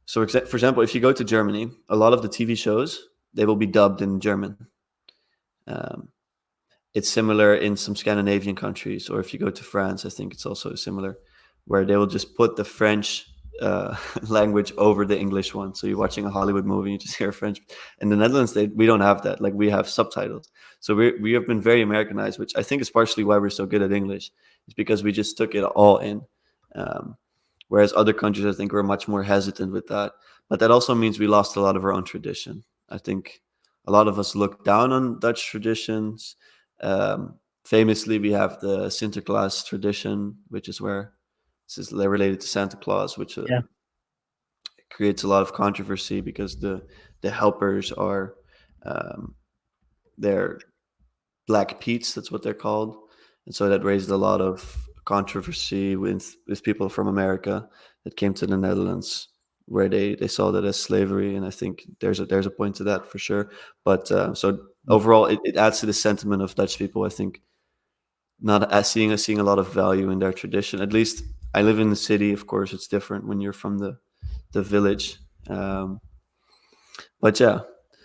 Speaker 2: so for example, if you go to Germany, a lot of the TV shows, they will be dubbed in German. Um, it's similar in some Scandinavian countries, or if you go to France, I think it's also similar, where they will just put the French language over the English one. So you're watching a Hollywood movie, you just hear French. In the Netherlands, we don't have that. Like we have subtitles. So we have been very Americanized, which I think is partially why we're so good at English. It's because we just took it all in. Whereas other countries, I think, were much more hesitant with that. But that also means we lost a lot of our own tradition. I think a lot of us look down on Dutch traditions. Famously, we have the Sinterklaas tradition, which is where this is related to Santa Claus, which
Speaker 1: Yeah.
Speaker 2: creates a lot of controversy because the helpers are they're Black Pete's, that's what they're called, and so that raised a lot of controversy with people from America that came to the Netherlands, where they saw that as slavery, and I think there's a point to that for sure. But so overall, it adds to the sentiment of Dutch people, I think, not as seeing a lot of value in their tradition. At least I live in the city. Of course, it's different when you're from the village. But yeah,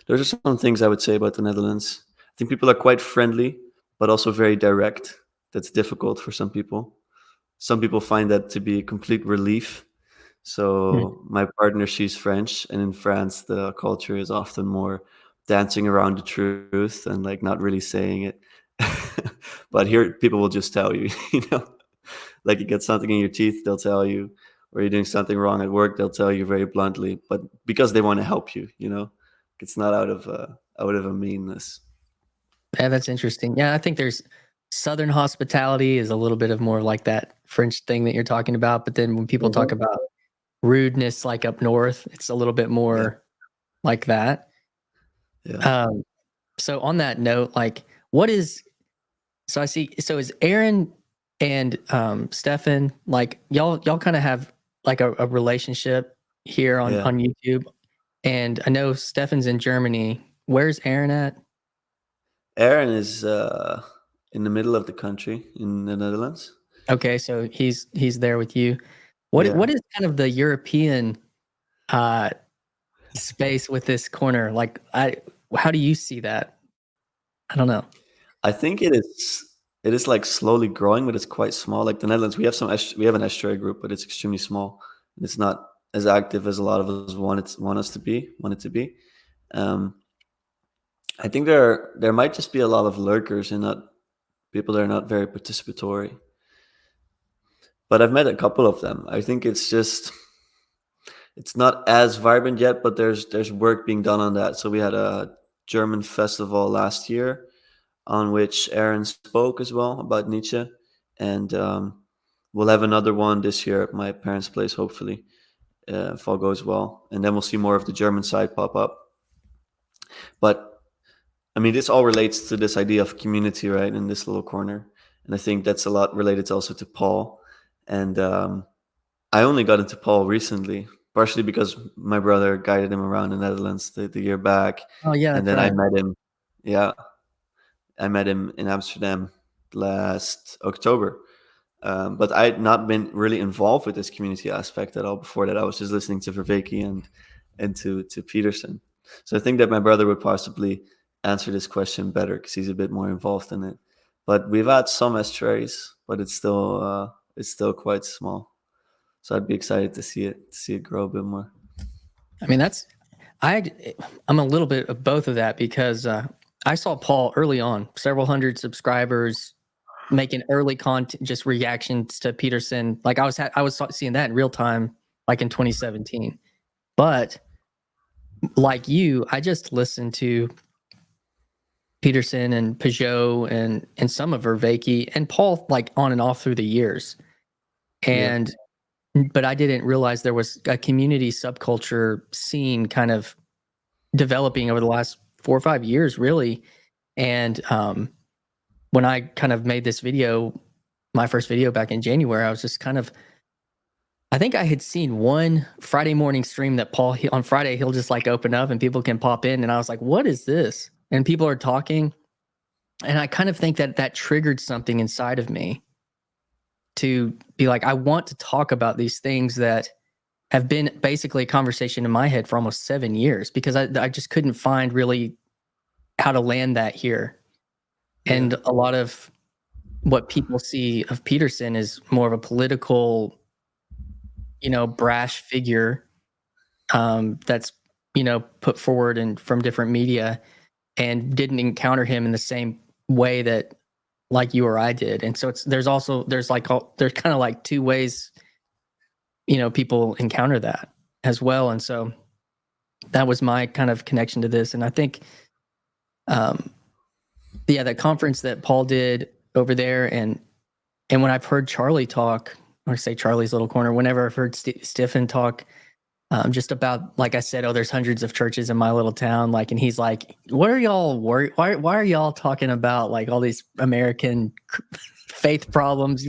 Speaker 2: those are some things I would say about the Netherlands. I think people are quite friendly, but also very direct. That's difficult for some people. Some people find that to be a complete relief. So my partner, she's French, and in France, the culture is often more dancing around the truth and like not really saying it. But here, people will just tell you, like you get something in your teeth, they'll tell you, or you're doing something wrong at work, they'll tell you very bluntly, but because they want to help you, it's not out of a meanness.
Speaker 1: Yeah, that's interesting. Yeah, I think there's Southern hospitality is a little bit of more like that French thing that you're talking about. But then when people talk
Speaker 2: Mhm.
Speaker 1: about rudeness, like up north, it's a little bit
Speaker 2: Yeah,
Speaker 1: more like that.
Speaker 2: yeah,
Speaker 1: Um, so on that note, like, what is so I see. So is Aaron and Stefan like y'all kind of have like a relationship here on
Speaker 2: yeah.
Speaker 1: YouTube? And I know Stefan's in Germany. Where's Aaron at?
Speaker 2: Aaron is in the middle of the country in the Netherlands.
Speaker 1: Okay, so he's there with you.
Speaker 2: Yeah.
Speaker 1: What is kind of the European uh space with this corner? Like how do you see that? I don't know.
Speaker 2: I think it is like slowly growing, but it's quite small. Like the Netherlands, we have an estuary group, but it's extremely small. It's not as active as a lot of us want it to be. Um, I think there might just be a lot of lurkers and not people that are not very participatory. But I've met a couple of them. I think it's not as vibrant yet, but there's work being done on that. So we had a German festival last year on which Aaron spoke as well about Nietzsche, and we'll have another one this year at my parents' place, hopefully, if all goes well, and then we'll see more of the German side pop up. But I mean, this all relates to this idea of community, right? In this little corner, and I think that's a lot related also to Paul. And I only got into Paul recently, partially because my brother guided him around the Netherlands the year back,
Speaker 1: Oh yeah,
Speaker 2: and
Speaker 1: that's
Speaker 2: then I
Speaker 1: right.
Speaker 2: met him. Yeah, I met him in Amsterdam last October. But I had not been really involved with this community aspect at all before that. I was just listening to Verveke and to Peterson. So I think that my brother would possibly answer this question better because he's a bit more involved in it. But we've had some estuaries, but it's still quite small. So I'd be excited to see it grow a bit more.
Speaker 1: I mean, I I'm a little bit of both of that because I saw Paul early on, several hundred subscribers, making early content, just reactions to Peterson. Like I was seeing that in real time, like in 2017. But like you, I just listened to Peterson and Pageau and some of Verveke and Paul like on and off through the years.
Speaker 2: Yeah,
Speaker 1: And but I didn't realize there was a community subculture scene kind of developing over the last 4 or 5 years, really. And when I kind of made this video, my first video back in January, I was just kind of, I think I had seen one Friday morning stream that on Friday, he'll just like open up and people can pop in. And I was like, what is this? And people are talking. And I kind of think that that triggered something inside of me to be like, I want to talk about these things that have been basically a conversation in my head for almost 7 years because I just couldn't find really how to land that here.
Speaker 2: yeah,
Speaker 1: And a lot of what people see of Peterson is more of a political, brash figure that's, put forward and from different media and didn't encounter him in the same way that like you or I did. And so there's kind of like two ways, people encounter that as well. And so that was my kind of connection to this. And I think, um, yeah, that conference that Paul did over there, and when I've heard Charlie talk, or say Charlie's Little Corner, whenever I've heard Stephen talk, just about, like I said, oh, there's hundreds of churches in my little town, like, and he's like, what are y'all worried? Why are y'all talking about like all these American faith problems?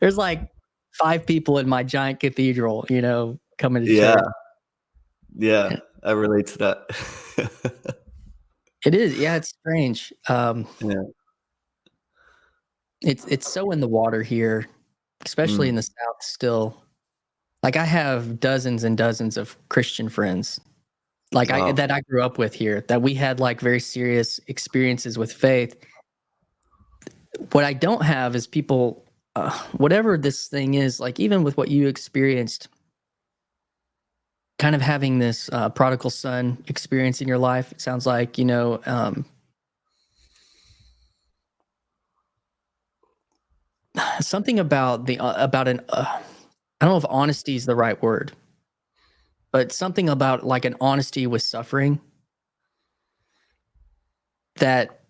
Speaker 1: There's like 5 people in my giant cathedral, coming to
Speaker 2: yeah,
Speaker 1: church.
Speaker 2: yeah. I relate to that.
Speaker 1: It is, yeah, it's strange.
Speaker 2: Yeah.
Speaker 1: It's so in the water here, especially in
Speaker 2: Mm.
Speaker 1: the South still. Like I have dozens and dozens of Christian friends, like
Speaker 2: Wow.
Speaker 1: that I grew up with here, that we had like very serious experiences with faith. What I don't have is people, whatever this thing is, like even with what you experienced, kind of having this prodigal son experience in your life. It sounds like something about the about an I don't know if honesty is the right word, but something about like an honesty with suffering that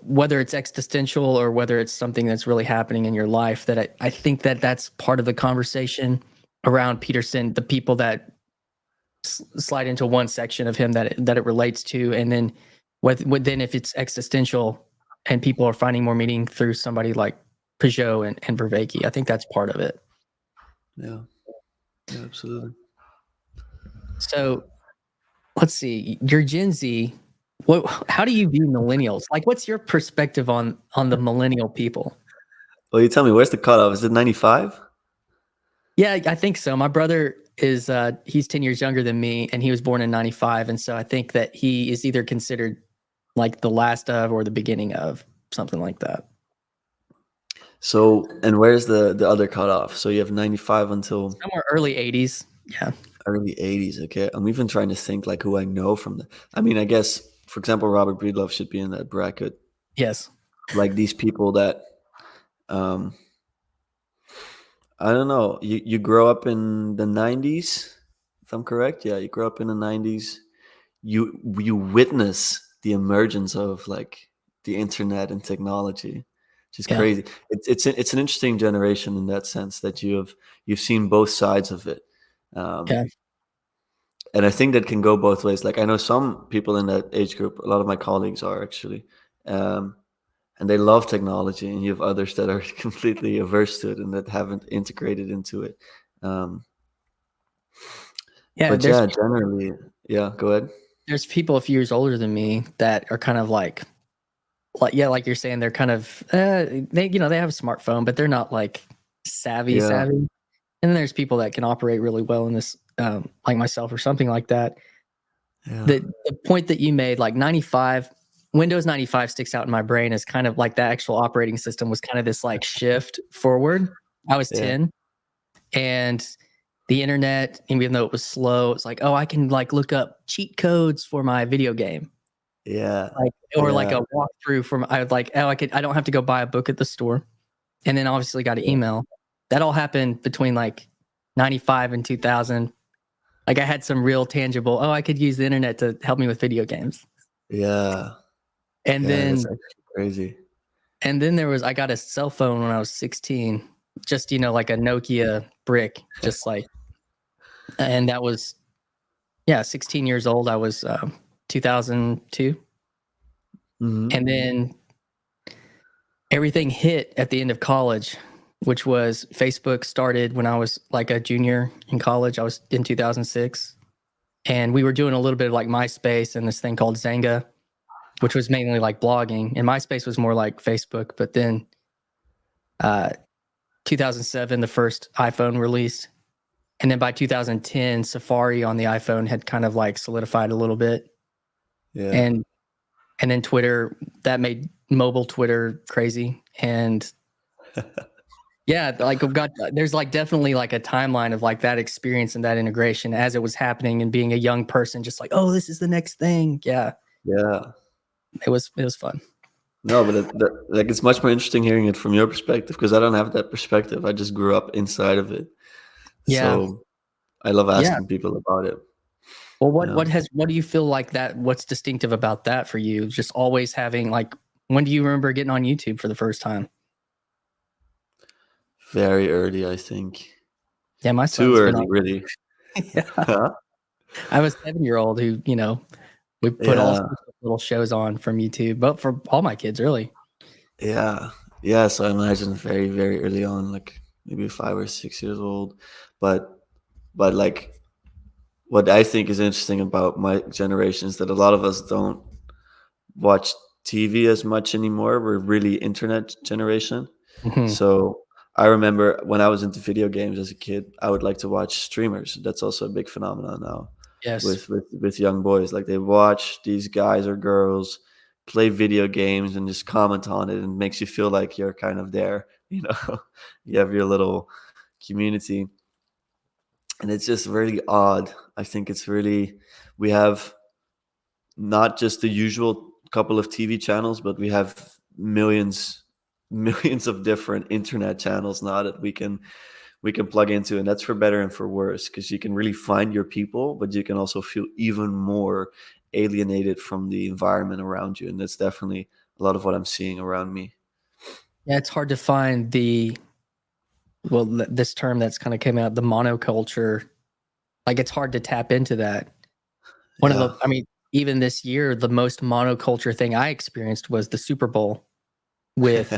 Speaker 1: whether it's existential or whether it's something that's really happening in your life, that I think that that's part of the conversation around Peterson, the people that slide into one section of him that it relates to. And then then if it's existential and people are finding more meaning through somebody like Pageau and Vervaeke, I think that's part of it.
Speaker 2: Yeah, yeah, absolutely.
Speaker 1: So let's see, you're Gen Z. How do you view millennials? Like, what's your perspective on the millennial people?
Speaker 2: Well, you tell me, where's the cutoff? Is it 95?
Speaker 1: Yeah, I think so. My brother is he's 10 years younger than me, and he was born in 95. And so I think that he is either considered like the last of or the beginning of, something like that.
Speaker 2: So, and where's the other cutoff? So you have 95 until
Speaker 1: Somewhere early 80s. Yeah.
Speaker 2: early 80s. Okay. I'm even trying to think like who I know from the, I mean, I guess, for example, Robert Breedlove should be in that bracket.
Speaker 1: Yes.
Speaker 2: Like these people that, um, I don't know, you grow up in the 90s, if I'm correct. Yeah, you grow up in the 90s. You witness the emergence of like the internet and technology, which is
Speaker 1: Yeah.
Speaker 2: crazy. It's an interesting generation in that sense that you've seen both sides of it. Um,
Speaker 1: Yeah.
Speaker 2: and I think that can go both ways. Like I know some people in that age group, a lot of my colleagues are actually, um, and they love technology, and you have others that are completely averse to it and that haven't integrated into it. Um,
Speaker 1: Yeah.
Speaker 2: but yeah, generally, yeah. Go ahead.
Speaker 1: There's people a few years older than me that are kind of like yeah, like you're saying, they're kind of they they have a smartphone, but they're not like savvy
Speaker 2: Yeah,
Speaker 1: savvy. And then there's people that can operate really well in this, like myself or something like that.
Speaker 2: yeah,
Speaker 1: The point that you made, like 95, Windows 95 sticks out in my brain as kind of like the actual operating system was kind of this like shift forward. I was
Speaker 2: yeah,
Speaker 1: 10, and the internet, even though it was slow, it's like, oh, I can like look up cheat codes for my video game.
Speaker 2: yeah,
Speaker 1: Like, or like
Speaker 2: yeah,
Speaker 1: a walkthrough from, I would like, oh, I don't have to go buy a book at the store. And then obviously got an
Speaker 2: yeah,
Speaker 1: email. That all happened between like 95 and 2000. Like I had some real tangible, oh, I could use the internet to help me with video games.
Speaker 2: yeah,
Speaker 1: And
Speaker 2: yeah. That's
Speaker 1: then
Speaker 2: actually crazy.
Speaker 1: I got a cell phone when I was 16, just like a Nokia brick, just like, and that was, yeah, 16 years old. I was 2002.
Speaker 2: Hmm.
Speaker 1: And then everything hit at the end of college, which was Facebook started when I was like a junior in college. I was in 2006. And we were doing a little bit of like MySpace and this thing called Zanga, which was mainly like blogging. And MySpace was more like Facebook. But then 2007, the first iPhone released. And then by 2010, Safari on the iPhone had kind of like solidified a little bit.
Speaker 2: Yeah,
Speaker 1: And then Twitter, that made mobile Twitter crazy. And yeah, like there's like definitely like a timeline of like that experience and that integration as it was happening and being a young person, just like, oh, this is the next thing. Yeah,
Speaker 2: yeah.
Speaker 1: it was fun.
Speaker 2: No, but like it's much more interesting hearing it from your perspective because I don't have that perspective. I just grew up inside of it,
Speaker 1: Yeah,
Speaker 2: so I love
Speaker 1: yeah.
Speaker 2: asking people about it.
Speaker 1: Well,
Speaker 2: Yeah,
Speaker 1: what do you feel like that? What's distinctive about that for you? Just always having like, when do you remember getting on YouTube for the first time?
Speaker 2: very early, I think.
Speaker 1: Yeah, my
Speaker 2: Too
Speaker 1: son's been on.
Speaker 2: early, really.
Speaker 1: Yeah,
Speaker 2: Huh?
Speaker 1: I have a 7-year-old who we put all
Speaker 2: Yeah,
Speaker 1: sorts of little shows on from YouTube, but for all my kids, really.
Speaker 2: yeah, yeah. So I imagine very, very early on, like maybe 5 or 6 years old, but like what I think is interesting about my generation is that a lot of us don't watch TV as much anymore. We're really internet generation.
Speaker 1: Hmm.
Speaker 2: So I remember when I was into video games as a kid, I would like to watch streamers. That's also a big phenomenon now
Speaker 1: Yes.
Speaker 2: with young boys. Like they watch these guys or girls play video games and just comment on it, and it makes you feel like you're kind of there. You know, you have your little community, and it's just really odd. I think it's really we have not just the usual couple of TV channels, but we have millions of different internet channels now that we can plug into, and that's for better and for worse, because you can really find your people, but you can also feel even more alienated from the environment around you. And that's definitely a lot of what I'm seeing around me.
Speaker 1: Yeah, it's hard to find this term that's kind of came out, the monoculture. Like, it's hard to tap into that.
Speaker 2: Yeah.
Speaker 1: Even this year, the most monoculture thing I experienced was the Super Bowl with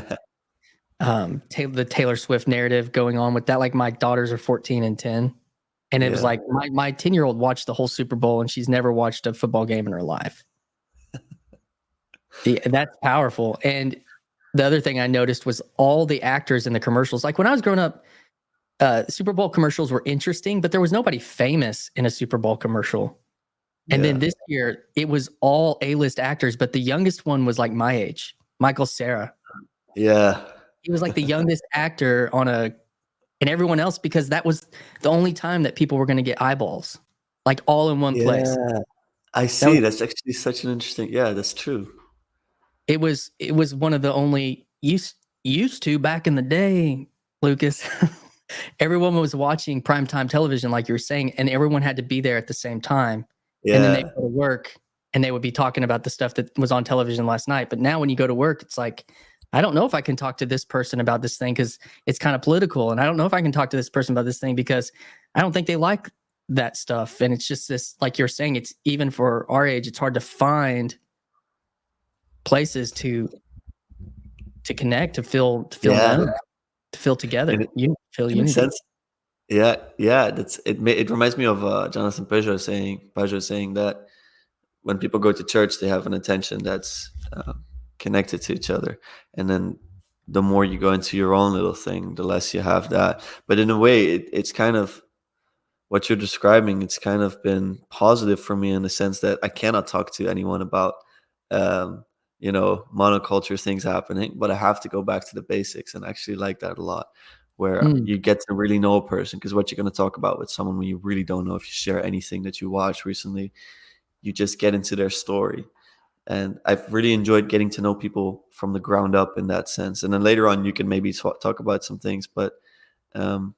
Speaker 1: the Taylor Swift narrative going on with that. Like, my daughters are 14 and 10. And it was
Speaker 2: Yeah.
Speaker 1: like my 10-year-old watched the whole Super Bowl and she's never watched a football game in her life. That's powerful. And the other thing I noticed was all the actors in the commercials. Like, when I was growing up, Super Bowl commercials were interesting, but there was nobody famous in a Super Bowl commercial. And then this year, it was all A-list actors, but the youngest one was like my age, Michael Cera.
Speaker 2: Yeah.
Speaker 1: He was like the youngest actor and everyone else, because that was the only time that people were going to get eyeballs, like all in one place.
Speaker 2: Yeah. I see. That's actually such an interesting. Yeah, that's true.
Speaker 1: It was one of the only used to back in the day, Lucas. Everyone was watching primetime television, like you were saying, and everyone had to be there at the same time. And then they
Speaker 2: Yeah.
Speaker 1: go to work and they would be talking about the stuff that was on television last night. But now when you go to work, it's like, I don't know if I can talk to this person about this thing because it's kind of political. And I don't know if I can talk to this person about this thing because I don't think they like that stuff. And it's just this, like you're saying, it's even for our age, it's hard to find places to connect, to feel
Speaker 2: Yeah.
Speaker 1: known, to feel together, feel
Speaker 2: In a
Speaker 1: unity.
Speaker 2: sense, yeah. That's it. It reminds me of Jonathan Pageau saying that when people go to church, they have an attention that's connected to each other, and then the more you go into your own little thing, the less you have that. But in a way, it's kind of what you're describing. It's kind of been positive for me in the sense that I cannot talk to anyone about um, monoculture things happening, but I have to go back to the basics, and I actually like that a lot, where you get to really know a person, because what you're going to talk about with someone when you really don't know, if you share anything that you watched recently, you just get into their story. And I've really enjoyed getting to know people from the ground up in that sense. And then later on, you can maybe talk about some things, but um,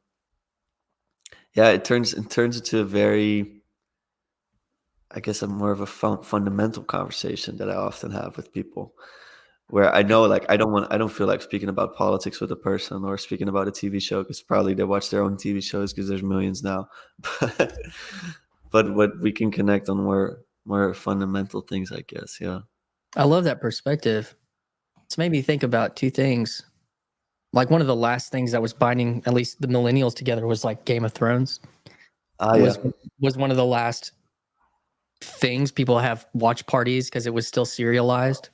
Speaker 2: yeah, it turns into a very, I guess, a more of a fundamental conversation that I often have with people, where I know, like, I don't feel like speaking about politics with a person or speaking about a TV show, because probably they watch their own TV shows because there's millions now. But what we can connect on more fundamental things, I guess. Yeah.
Speaker 1: I love that perspective. It's made me think about two things. Like, one of the last things that was binding at least the millennials together was like Game of Thrones.
Speaker 2: Yeah.
Speaker 1: Was one of the last things people have watch parties because it was still serialized.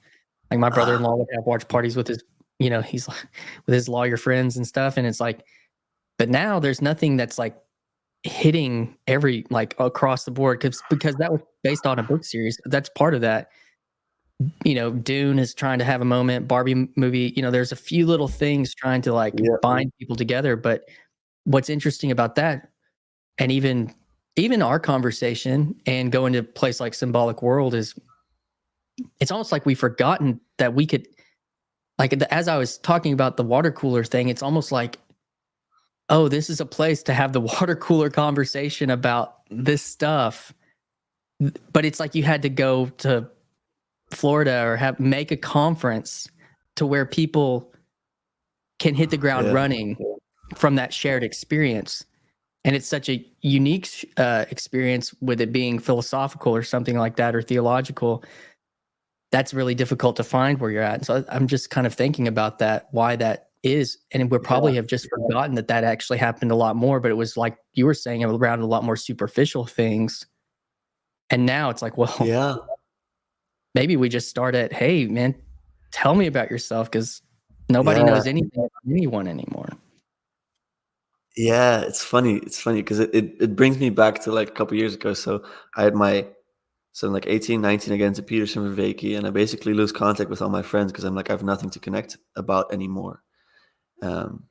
Speaker 1: Like, my brother-in-law would have watch parties with his, he's like with his lawyer friends and stuff. And it's like, but now there's nothing that's like hitting like across the board, because that was based on a book series. That's part of that. Dune is trying to have a moment, Barbie movie, there's a few little things trying to like bind people together. But what's interesting about that, and even our conversation and going to a place like Symbolic World, is it's almost like we've forgotten that we could, like, as I was talking about the water cooler thing, it's almost like, oh, this is a place to have the water cooler conversation about this stuff. But it's like you had to go to Florida or make a conference to where people can hit the ground running from that shared experience. And it's such a unique experience, with it being philosophical or something like that, or theological. That's really difficult to find where you're at. So I'm just kind of thinking about that, why that is. And we probably have just forgotten that actually happened a lot more, but it was like you were saying, around a lot more superficial things. And now it's like, well, maybe we just start at, hey, man, tell me about yourself, because nobody knows anything about anyone anymore.
Speaker 2: Yeah, it's funny. It's funny because it brings me back to like a couple years ago. So I had so I'm like 18, 19, again to Peterson for Vaki, and I basically lose contact with all my friends because I'm like, I have nothing to connect about anymore. And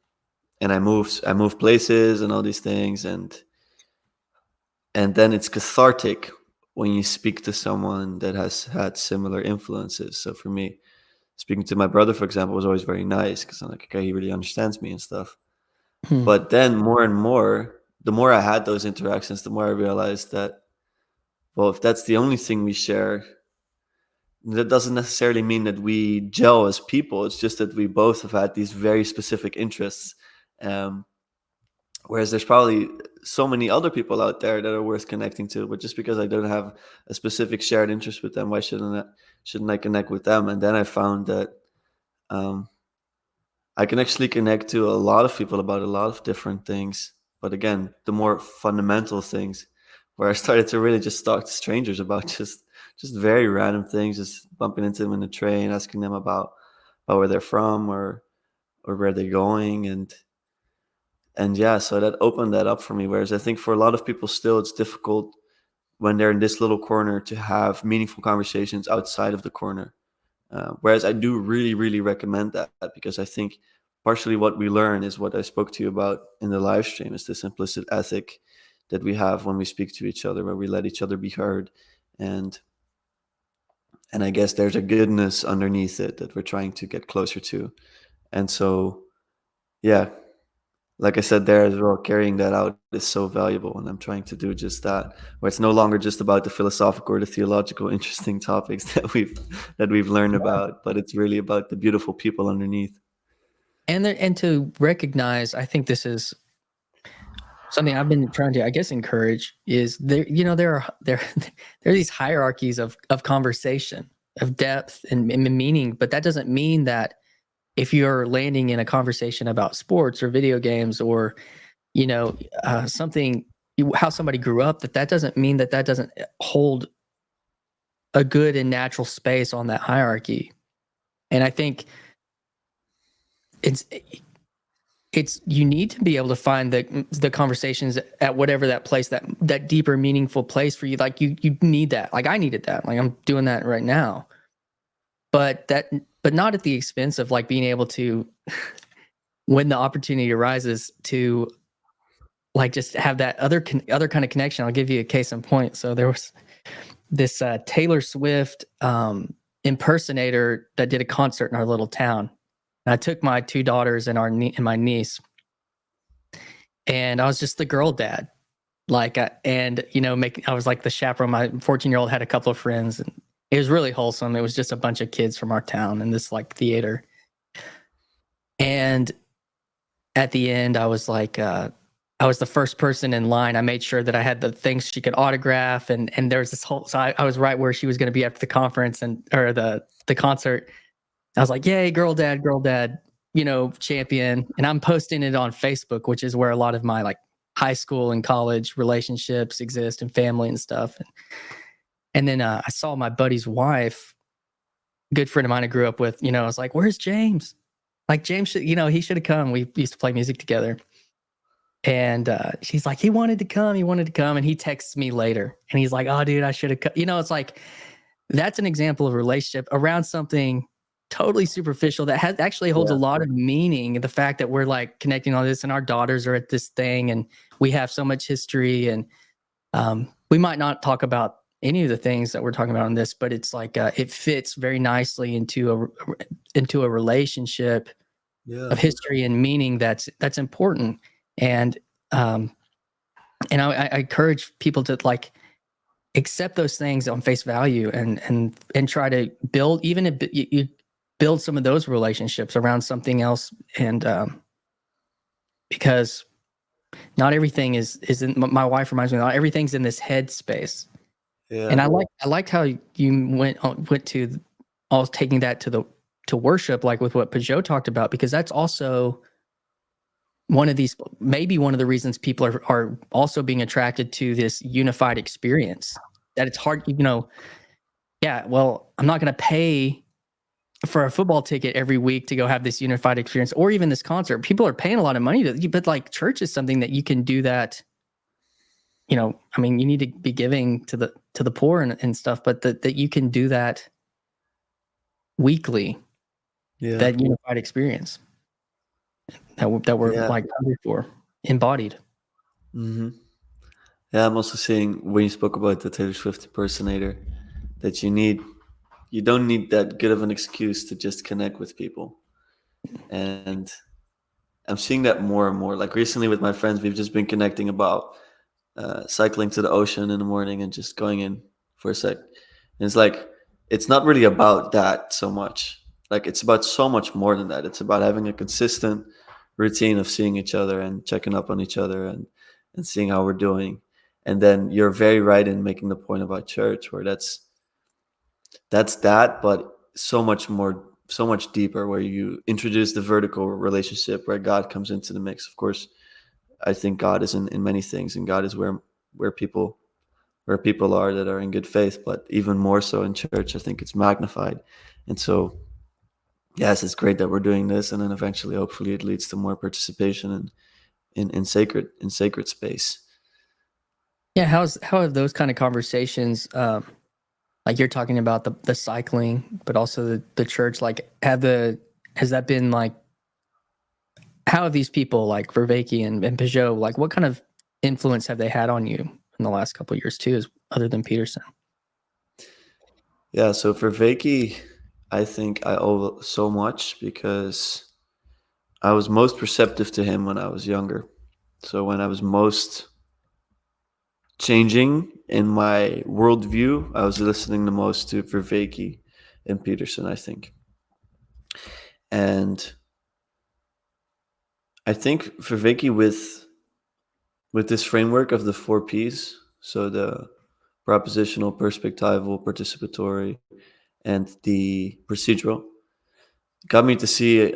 Speaker 2: I moved places and all these things, and then it's cathartic when you speak to someone that has had similar influences. So for me, speaking to my brother, for example, was always very nice, because I'm like, okay, he really understands me and stuff.
Speaker 1: Hmm.
Speaker 2: But then more and more, the more I had those interactions, the more I realized that, well, if that's the only thing we share, that doesn't necessarily mean that we gel as people. It's just that we both have had these very specific interests. Um, Whereas there's probably so many other people out there that are worth connecting to, but just because I don't have a specific shared interest with them, why shouldn't I connect with them? And then I found that um, I can actually connect to a lot of people about a lot of different things. But again, the more fundamental things, where I started to really just talk to strangers about just very random things, just bumping into them in the train, asking them about where they're from or where they're going, and yeah, so that opened that up for me. Whereas I think for a lot of people, still it's difficult when they're in this little corner to have meaningful conversations outside of the corner. Whereas I do really, really recommend that, because I think partially what we learn is what I spoke to you about in the live stream, is this implicit ethic that we have when we speak to each other, where we let each other be heard. And and I guess there's a goodness underneath it that we're trying to get closer to. And so, yeah, like I said there as well, carrying that out is so valuable. And I'm trying to do just that, where it's no longer just about the philosophical or the theological interesting topics that we've learned about, but it's really about the beautiful people underneath.
Speaker 1: And to recognize, I think this is something I've been trying to, I guess, encourage is there. You know, there are these hierarchies of conversation, of depth and meaning, but that doesn't mean that if you're landing in a conversation about sports or video games or something, how somebody grew up, that doesn't mean that doesn't hold a good and natural space on that hierarchy. And I think it's you need to be able to find the conversations at whatever that place, that deeper meaningful place for you. Like you need that. Like I needed that. Like I'm doing that right now. But not at the expense of like being able to, when the opportunity arises, to like just have that other kind of connection. I'll give you a case in point. So there was this Taylor Swift impersonator that did a concert in our little town. And I took my two daughters and my niece, and I was just the girl dad. Like, I was like the chaperone. My 14-year-old had a couple of friends, and it was really wholesome. It was just a bunch of kids from our town in this like theater. And at the end, I was like, I was the first person in line. I made sure that I had the things she could autograph, and there was this whole. So I was right where she was going to be after the conference or the concert. I was like, "Yay, girl dad, champion!" And I'm posting it on Facebook, which is where a lot of my like high school and college relationships exist and family and stuff. And then I saw my buddy's wife, good friend of mine I grew up with. I was like, "Where's James? Like James should, he should have come. We used to play music together." And she's like, he wanted to come. And he texts me later and he's like, "Oh, dude, I should have come." It's like, that's an example of a relationship around something totally superficial that actually holds a
Speaker 2: Yeah.
Speaker 1: lot of meaning. The fact that we're like connecting all this and our daughters are at this thing and we have so much history, and we might not talk about any of the things that we're talking about in this, but it's like it fits very nicely into a relationship
Speaker 2: Yeah.
Speaker 1: of history and meaning that's important. And um I encourage people to like accept those things on face value and try to build, even if you build some of those relationships around something else. And because not everything is in, my wife reminds me, not everything's in this head space. And
Speaker 2: Yeah.
Speaker 1: I liked how you went to all taking that to worship, like with what Pageau talked about, because that's also maybe one of the reasons people are also being attracted to this unified experience, that it's hard, yeah, well, I'm not going to pay for a football ticket every week to go have this unified experience or even this concert. People are paying a lot of money but like church is something that you can do that. I mean, you need to be giving to the poor and stuff, but that you can do that weekly,
Speaker 2: Yeah.
Speaker 1: that unified experience that we're
Speaker 2: Yeah.
Speaker 1: like hungry for, embodied.
Speaker 2: Hmm. Yeah. I'm also saying, when you spoke about the Taylor Swift impersonator, that you don't need that good of an excuse to just connect with people. And I'm seeing that more and more. Like recently with my friends, we've just been connecting about cycling to the ocean in the morning and just going in for a sec. And it's like, it's not really about that so much. Like it's about so much more than that. It's about having a consistent routine of seeing each other and checking up on each other and seeing how we're doing. And then you're very right in making the point about church, where that's that, but so much more, so much deeper, where you introduce the vertical relationship where God comes into the mix. Of course, I think God is in many things, and God is where people where people are that are in good faith, but even more so in church, I think it's magnified. And so, yes, it's great that we're doing this, and then eventually, hopefully, it leads to more participation in sacred space.
Speaker 1: Yeah, how have those kind of conversations, like you're talking about the cycling, but also the church, like has that been like, how have these people like Vervaeke and Pageau, like what kind of influence have they had on you in the last couple of years too, other than Peterson?
Speaker 2: Yeah, so for Vakey, I think I owe so much because I was most receptive to him when I was younger. So when I was most changing in my worldview, I was listening the most to Vervaeke and Peterson, I think. And I think Vervaeke with this framework of the four P's, so the propositional, perspectival, participatory, and the procedural, got me to see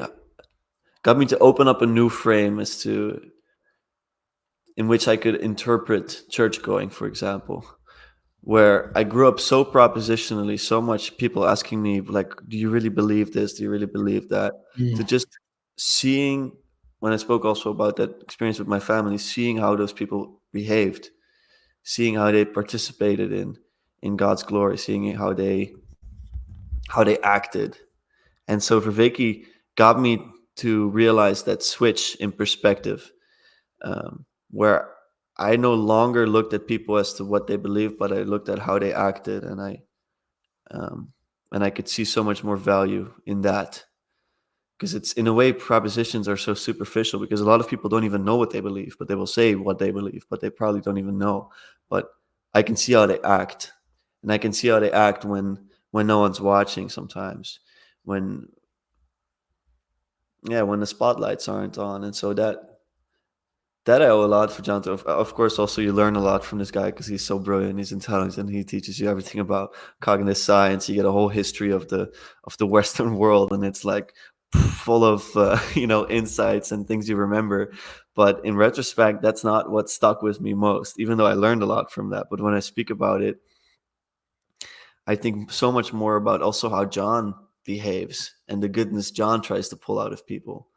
Speaker 2: got me to open up a new frame as to in which I could interpret church going, for example, where I grew up so propositionally, so much people asking me, like, do you really believe this? Do you really believe that? To
Speaker 1: Mm.
Speaker 2: just seeing, when I spoke also about that experience with my family, seeing how those people behaved, seeing how they participated in God's glory, seeing how they acted. And so Vervaeke got me to realize that switch in perspective, where I no longer looked at people as to what they believed, but I looked at how they acted, um, and I could see so much more value in that. Because it's, in a way, propositions are so superficial, because a lot of people don't even know what they believe, but they will say what they believe, but they probably don't even know. But I can see how they act, and I can see how they act when no one's watching. Sometimes, when yeah, when the spotlights aren't on, and so that I owe a lot for Jonathan. Of course, also you learn a lot from this guy because he's so brilliant. He's intelligent. He teaches you everything about cognitive science. You get a whole history of the Western world, and it's like full of insights and things you remember. But in retrospect, that's not what stuck with me most. Even though I learned a lot from that, but when I speak about it, I think so much more about also how John behaves and the goodness John tries to pull out of people.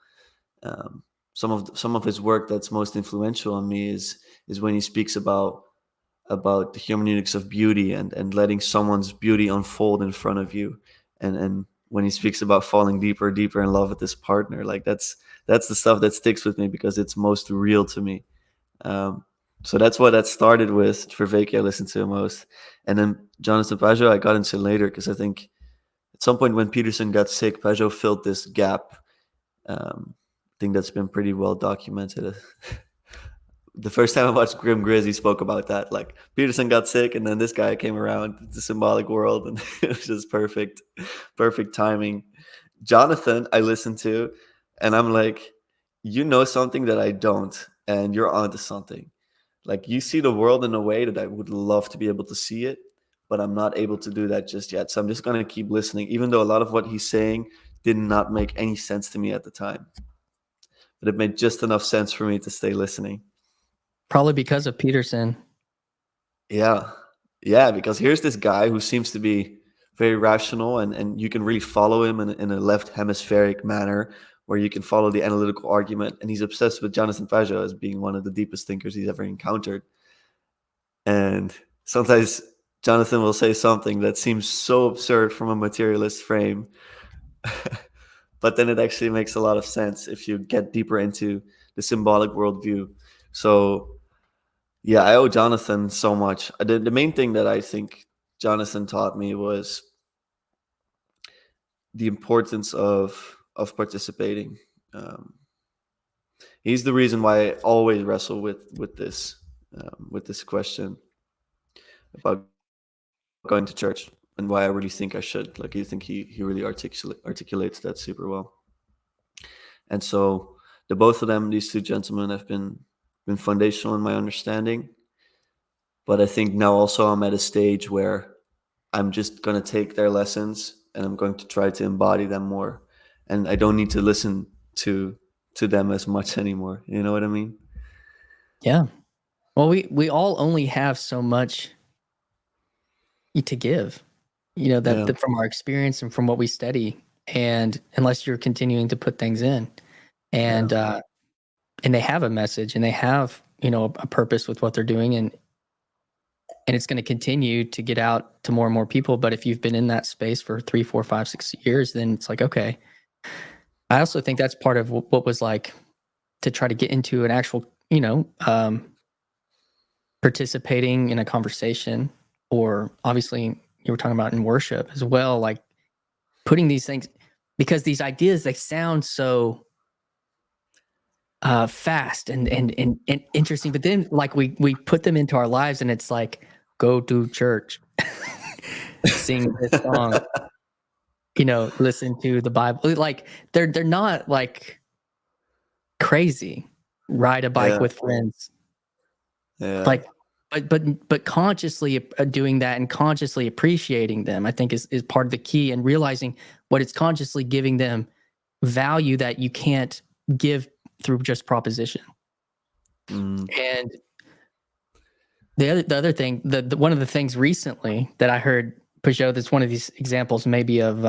Speaker 2: Um, some of his work that's most influential on me is when he speaks about the hermeneutics of beauty and letting someone's beauty unfold in front of you, and when he speaks about falling deeper in love with this partner, like that's the stuff that sticks with me because it's most real to me. Um, so that's what that started with. For Vake, I listened to the most, and then Jonathan Pageau I got into later because I think at some point when Peterson got sick, Pageau filled this gap. I think that's been pretty well documented. The first time I watched Grim Grizz, he spoke about that. Like Peterson got sick, and then this guy came around, the symbolic world, and it was just perfect timing. Jonathan, I listened to, and I'm like, you know something that I don't, and you're onto something. Like you see the world in a way that I would love to be able to see it, but I'm not able to do that just yet. So I'm just gonna keep listening, even though a lot of what he's saying did not make any sense to me at the time, but it made just enough sense for me to stay listening.
Speaker 1: Probably because of Peterson.
Speaker 2: Yeah. Yeah, because here's this guy who seems to be very rational, and you can really follow him in a left hemispheric manner where you can follow the analytical argument. And he's obsessed with Jonathan Pageau as being one of the deepest thinkers he's ever encountered. And sometimes Jonathan will say something that seems so absurd from a materialist frame, but then it actually makes a lot of sense if you get deeper into the symbolic worldview. So yeah, I owe Jonathan so much. The main thing that I think Jonathan taught me was the importance of participating. Um, He's the reason why I always wrestle with this question about going to church, and why I really think I should. Like, you think he really articulates that super well. And so the both of them, these two gentlemen, have been foundational in my understanding. But I think now also I'm at a stage where I'm just going to take their lessons and I'm going to try to embody them more. And I don't need to listen to them as much anymore. You know what I mean?
Speaker 1: Yeah. Well, we all only have so much to give,
Speaker 2: Yeah.
Speaker 1: that from our experience and from what we study, and unless you're continuing to put things in, and and they have a message and they have a purpose with what they're doing, and it's going to continue to get out to more and more people. But if you've been in that space for 3, 4, 5, 6 years, then it's like, okay. I also think that's part of what was like to try to get into an actual, participating in a conversation, or obviously you were talking about in worship as well, like putting these things, because these ideas, they sound so fast and interesting, but then like we put them into our lives and it's like, go to church, sing this song, listen to the Bible. Like they're not like crazy. Ride a bike
Speaker 2: Yeah.
Speaker 1: with friends.
Speaker 2: Yeah.
Speaker 1: Like, but consciously doing that and consciously appreciating them, I think is part of the key, and realizing what it's consciously giving them value that you can't give through just proposition.
Speaker 2: Mm.
Speaker 1: And the other thing, the one of the things recently that I heard Pageau, that's one of these examples maybe of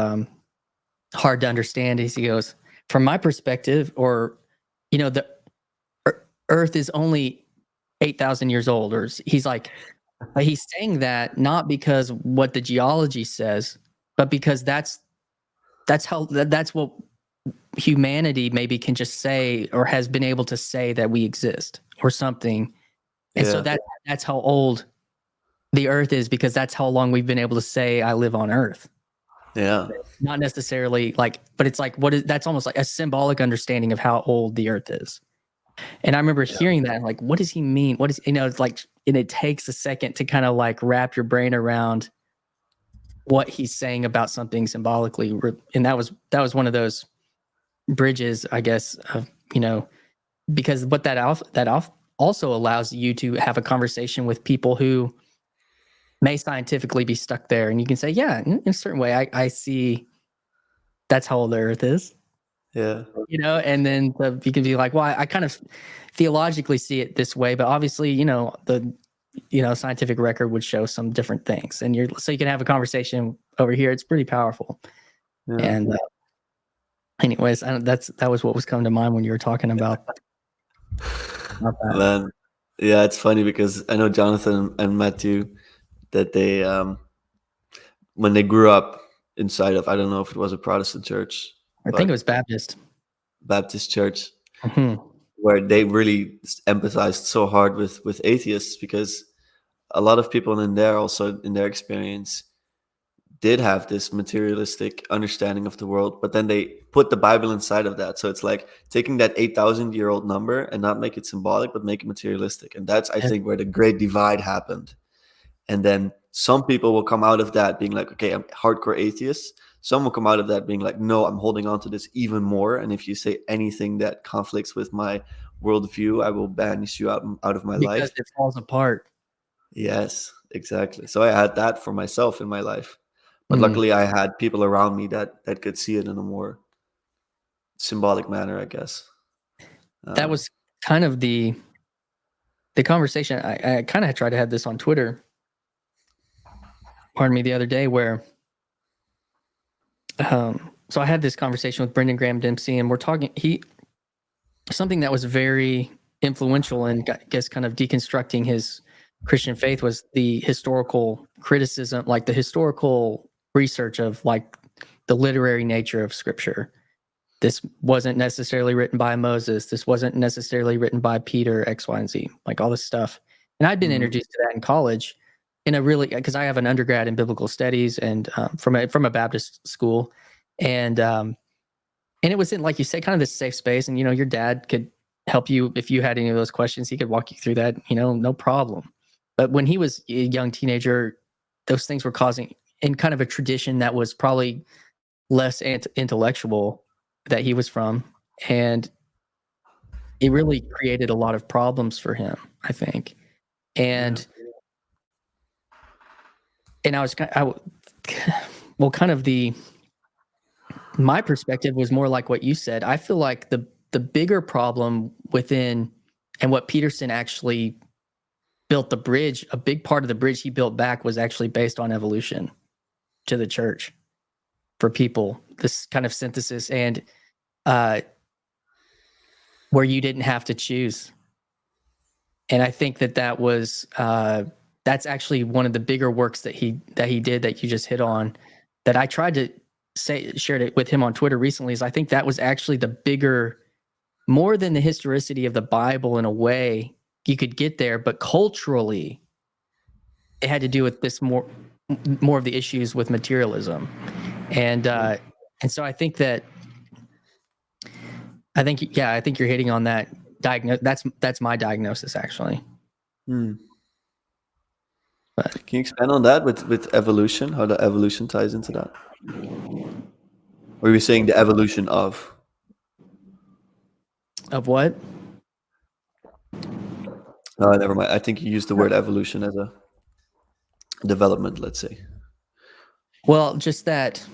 Speaker 1: hard to understand, is he goes, from my perspective, or the Earth is only 8,000 years old, or he's like, he's saying that not because what the geology says, but because that's what humanity maybe can just say, or has been able to say, that we exist or something. And so
Speaker 2: Yeah.
Speaker 1: that's how old the Earth is, because that's how long we've been able to say I live on Earth.
Speaker 2: Yeah.
Speaker 1: Not necessarily like, but it's like, that's almost like a symbolic understanding of how old the Earth is. And I remember hearing that, and like, what does he mean? What is, it's like, and it takes a second to kind of like wrap your brain around what he's saying about something symbolically. And that was one of those bridges, I guess, of, because what also allows you to have a conversation with people who may scientifically be stuck there. And you can say, yeah, in a certain way, I see that's how old the Earth is.
Speaker 2: Yeah.
Speaker 1: And then you can be like, well, I kind of theologically see it this way, but obviously, the scientific record would show some different things. And so you can have a conversation over here. It's pretty powerful.
Speaker 2: Yeah.
Speaker 1: And anyways, that was what was coming to mind when you were talking about that.
Speaker 2: Man, yeah, it's funny because I know Jonathan and Matthew, that they when they grew up inside of, I don't know if it was a Protestant church,
Speaker 1: I think it was
Speaker 2: but
Speaker 1: Baptist.
Speaker 2: Baptist church,
Speaker 1: Mhm.
Speaker 2: where they really empathized so hard with atheists, because a lot of people in there also, in their experience, did have this materialistic understanding of the world, but then they put the Bible inside of that. So it's like taking that 8,000-year-old number and not make it symbolic, but make it materialistic. And that's, I
Speaker 1: Yeah.
Speaker 2: think, where the great divide happened. And then some people will come out of that being like, okay, I'm hardcore atheist. Some will come out of that being like, no, I'm holding on to this even more. And if you say anything that conflicts with my worldview, I will banish you out of my
Speaker 1: Because
Speaker 2: life.
Speaker 1: it falls apart.
Speaker 2: Yes, exactly. So I had that for myself in my life. But
Speaker 1: Mm.
Speaker 2: luckily I had people around me that could see it in a more symbolic manner, I guess.
Speaker 1: That was kind of the conversation. I kind of tried to have this on Twitter, pardon me, the other day, where so I had this conversation with Brendan Graham Dempsey, and we're talking, something that was very influential in, I guess, kind of deconstructing his Christian faith, was the historical criticism, like the historical research of like the literary nature of Scripture. This wasn't necessarily written by Moses. This wasn't necessarily written by Peter, X, Y, and Z, like all this stuff. And I'd been introduced to that in college, in a really, because I have an undergrad in biblical studies, and from a Baptist school, and it was in, like you said, kind of this safe space. And your dad could help you if you had any of those questions. He could walk you through that, no problem. But when he was a young teenager, those things were causing, in kind of a tradition that was probably less intellectual that he was from, and it really created a lot of problems for him, I think. And I was well, kind of my perspective was more like what you said. I feel like the bigger problem within, and what Peterson actually built the bridge, a big part of the bridge he built back was actually based on evolution to the church for people. This kind of synthesis, and where you didn't have to choose. And I think that was that's actually one of the bigger works that he did, that you just hit on, that I tried to shared it with him on Twitter recently. Is I think that was actually the bigger, more than the historicity of the Bible. In a way, you could get there, but culturally, it had to do with this more of the issues with materialism, and so I think you're hitting on that. That's my diagnosis, actually.
Speaker 2: But can you expand on that with evolution? How the evolution ties into that? Or are you saying the evolution of
Speaker 1: what?
Speaker 2: Never mind. I think you used the word evolution as a development, let's say.
Speaker 1: Well, just that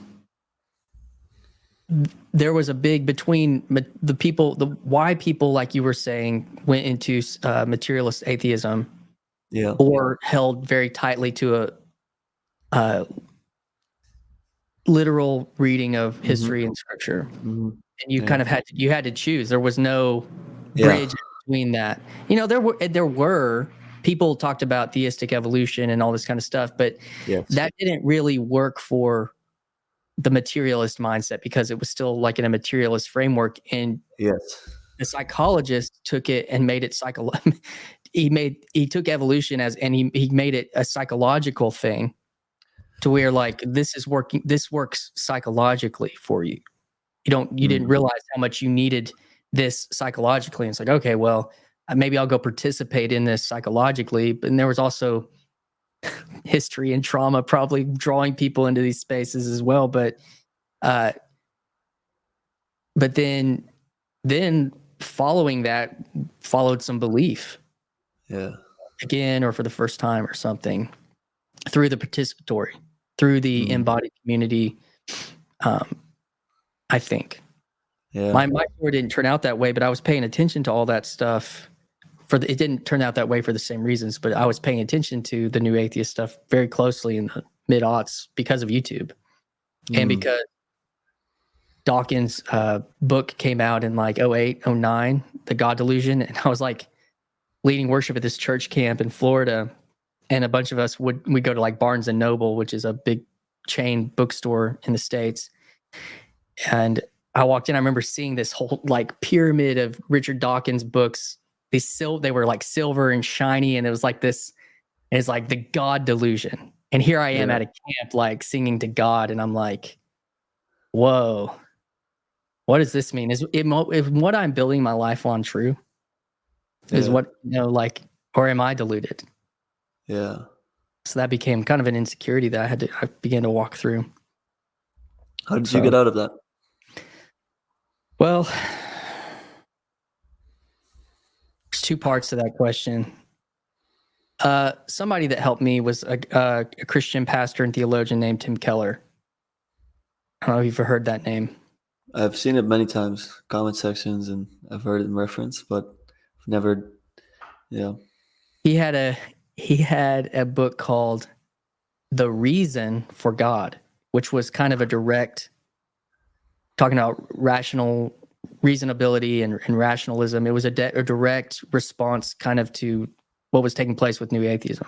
Speaker 1: there was a big between the people, why people, like you were saying, went into materialist atheism, or held very tightly to a literal reading of history and scripture, and you kind of had to choose. There was no bridge between that. There were people talked about theistic evolution and all this kind of stuff, but that didn't really work for the materialist mindset, because it was still like in a materialist framework. And the psychologist took it and made it he took evolution and he made it a psychological thing, to where like this works psychologically for you. You didn't realize how much you needed this psychologically. And it's like, okay, well, maybe I'll go participate in this psychologically. But there was also history and trauma probably drawing people into these spaces as well. But then following that followed some belief. Again, or for the first time or something, through the participatory, through the embodied community. I think my story didn't turn out that way, but I was paying attention to all that stuff. It didn't turn out that way for the same reasons, but I was paying attention to the new atheist stuff very closely in the mid-aughts because of YouTube, and because Dawkins' book came out in like 2008, 2009, The God Delusion, and I was like leading worship at this church camp in Florida, and a bunch of us would go to like Barnes and Noble, which is a big chain bookstore in the States, and I walked in. I remember seeing this whole like pyramid of Richard Dawkins books. They were like silver and shiny, and it was like this. And it's like The God Delusion, and here I am at a camp, like singing to God, and I'm like, "Whoa, what does this mean? Is what I'm building my life on true? Is what or am I deluded?" So that became kind of an insecurity that I began to walk through.
Speaker 2: How did you get out of that?
Speaker 1: Well, there's two parts to that question. Somebody that helped me was a Christian pastor and theologian named Tim Keller. I don't know if you've heard that name.
Speaker 2: I've seen it many times, comment sections, and I've heard it in reference, but never.
Speaker 1: He had a book called The Reason for God, which was kind of a direct, talking about rational reasonability and rationalism. It was a direct response kind of to what was taking place with new atheism.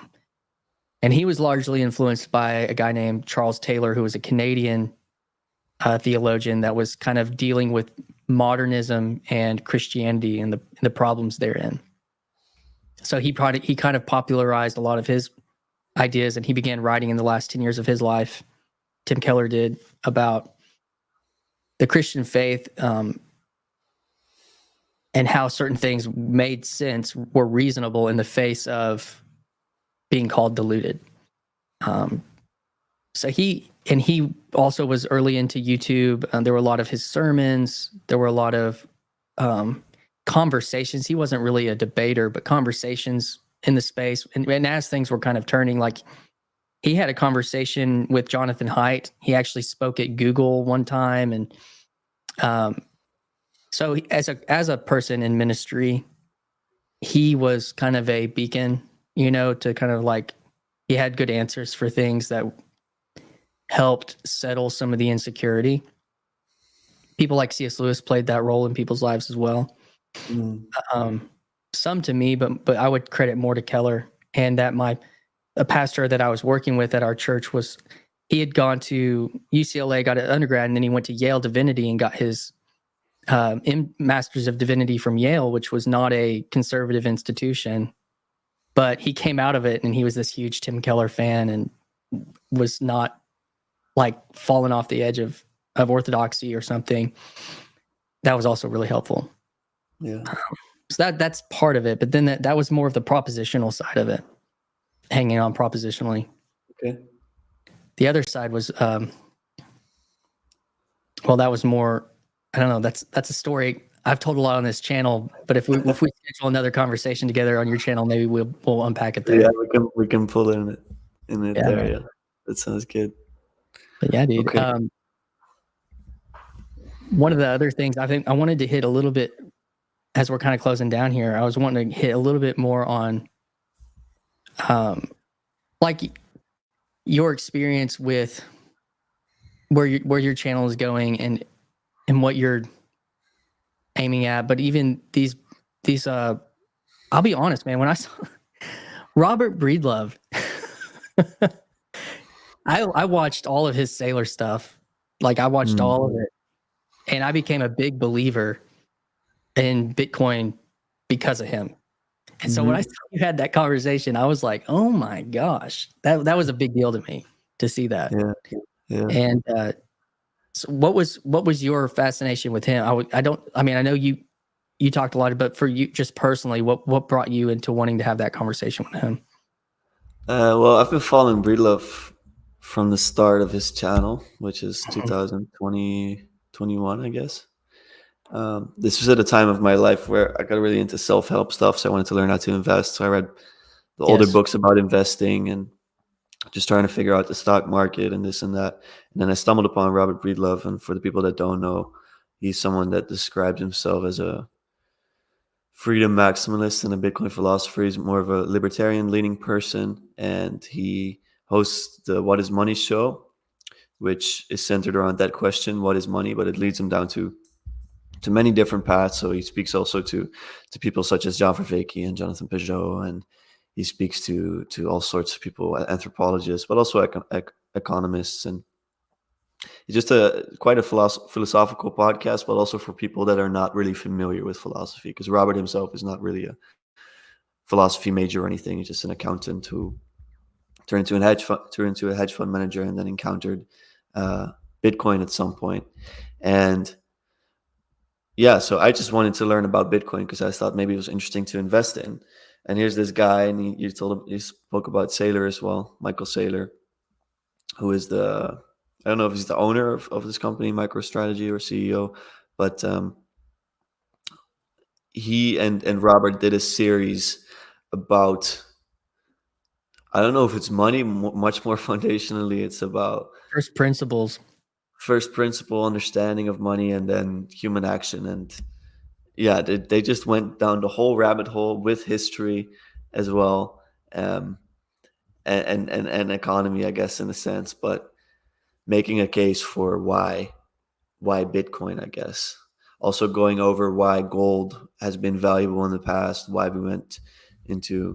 Speaker 1: And he was largely influenced by a guy named Charles Taylor, who was a Canadian theologian that was kind of dealing with modernism and Christianity and the problems therein. So he kind of popularized a lot of his ideas, and he began writing in the last 10 years of his life, Tim Keller did, about the Christian faith, and how certain things made sense, were reasonable in the face of being called deluded. So he also was early into YouTube. There were a lot of his sermons. There were a lot of conversations. He wasn't really a debater, but conversations in the space. And as things were kind of turning, like he had a conversation with Jonathan Haidt. He actually spoke at Google one time, and so as a person in ministry, he was kind of a beacon, to kind of like, he had good answers for things that helped settle some of the insecurity. People like C.S. Lewis played that role in people's lives as well. Some to me, but I would credit more to Keller, and that a pastor that I was working with at our church he had gone to UCLA, got an undergrad, and then he went to Yale Divinity and got his Master's of Divinity from Yale, which was not a conservative institution. But he came out of it and he was this huge Tim Keller fan and was not like falling off the edge of orthodoxy or something. That was also really helpful.
Speaker 2: Yeah.
Speaker 1: So that's part of it. But then that was more of the propositional side of it, hanging on propositionally.
Speaker 2: Okay.
Speaker 1: The other side was, that was more, I don't know, that's a story I've told a lot on this channel, but if we schedule another conversation together on your channel, maybe we'll unpack it there.
Speaker 2: Yeah, we can pull in it
Speaker 1: Yeah,
Speaker 2: there.
Speaker 1: man.
Speaker 2: Yeah, that sounds good.
Speaker 1: But yeah, dude.
Speaker 2: Okay.
Speaker 1: One of the other things I think I wanted to hit a little bit as we're kind of closing down here, I was wanting to hit a little bit more on, like your experience with where your channel is going and what you're aiming at. But even these I'll be honest, man, when I saw Robert Breedlove, I watched all of his sailor stuff. Like I watched all of it, and I became a big believer in Bitcoin because of him. And so when I saw you had that conversation, I was like, oh my gosh, that was a big deal to me to see that.
Speaker 2: Yeah.
Speaker 1: And so what was your fascination with him? I know you talked a lot, but for you just personally, what brought you into wanting to have that conversation with him?
Speaker 2: Well, I've been following Breedlove from the start of his channel, which is 2020, 21, I guess. This was at a time of my life where I got really into self-help stuff, so I wanted to learn how to invest. So I read the older books about investing and just trying to figure out the stock market and this and that. And then I stumbled upon Robert Breedlove, and for the people that don't know, he's someone that describes himself as a freedom maximalist and a Bitcoin philosopher. He's more of a libertarian leaning person, and he hosts the What is Money show, which is centered around that question, what is money? But it leads him down to many different paths. So he speaks also to people such as John Vervaeke and Jonathan Pageau, and he speaks to all sorts of people, anthropologists, but also economists. And it's just quite a philosophical podcast, but also for people that are not really familiar with philosophy, because Robert himself is not really a philosophy major or anything. He's just an accountant who turned into a hedge fund manager and then encountered Bitcoin at some point. And yeah, so I just wanted to learn about Bitcoin because I thought maybe it was interesting to invest in. And here's this guy, and you spoke about Saylor as well, Michael Saylor, who is I don't know if he's the owner of this company, MicroStrategy, or CEO, but he and Robert did a series about, I don't know if it's money, much more foundationally, it's about
Speaker 1: First principle
Speaker 2: understanding of money, and then human action. And yeah, they just went down the whole rabbit hole with history as well, and economy, I guess, in a sense, but making a case for why Bitcoin, I guess. Also going over why gold has been valuable in the past, why we went into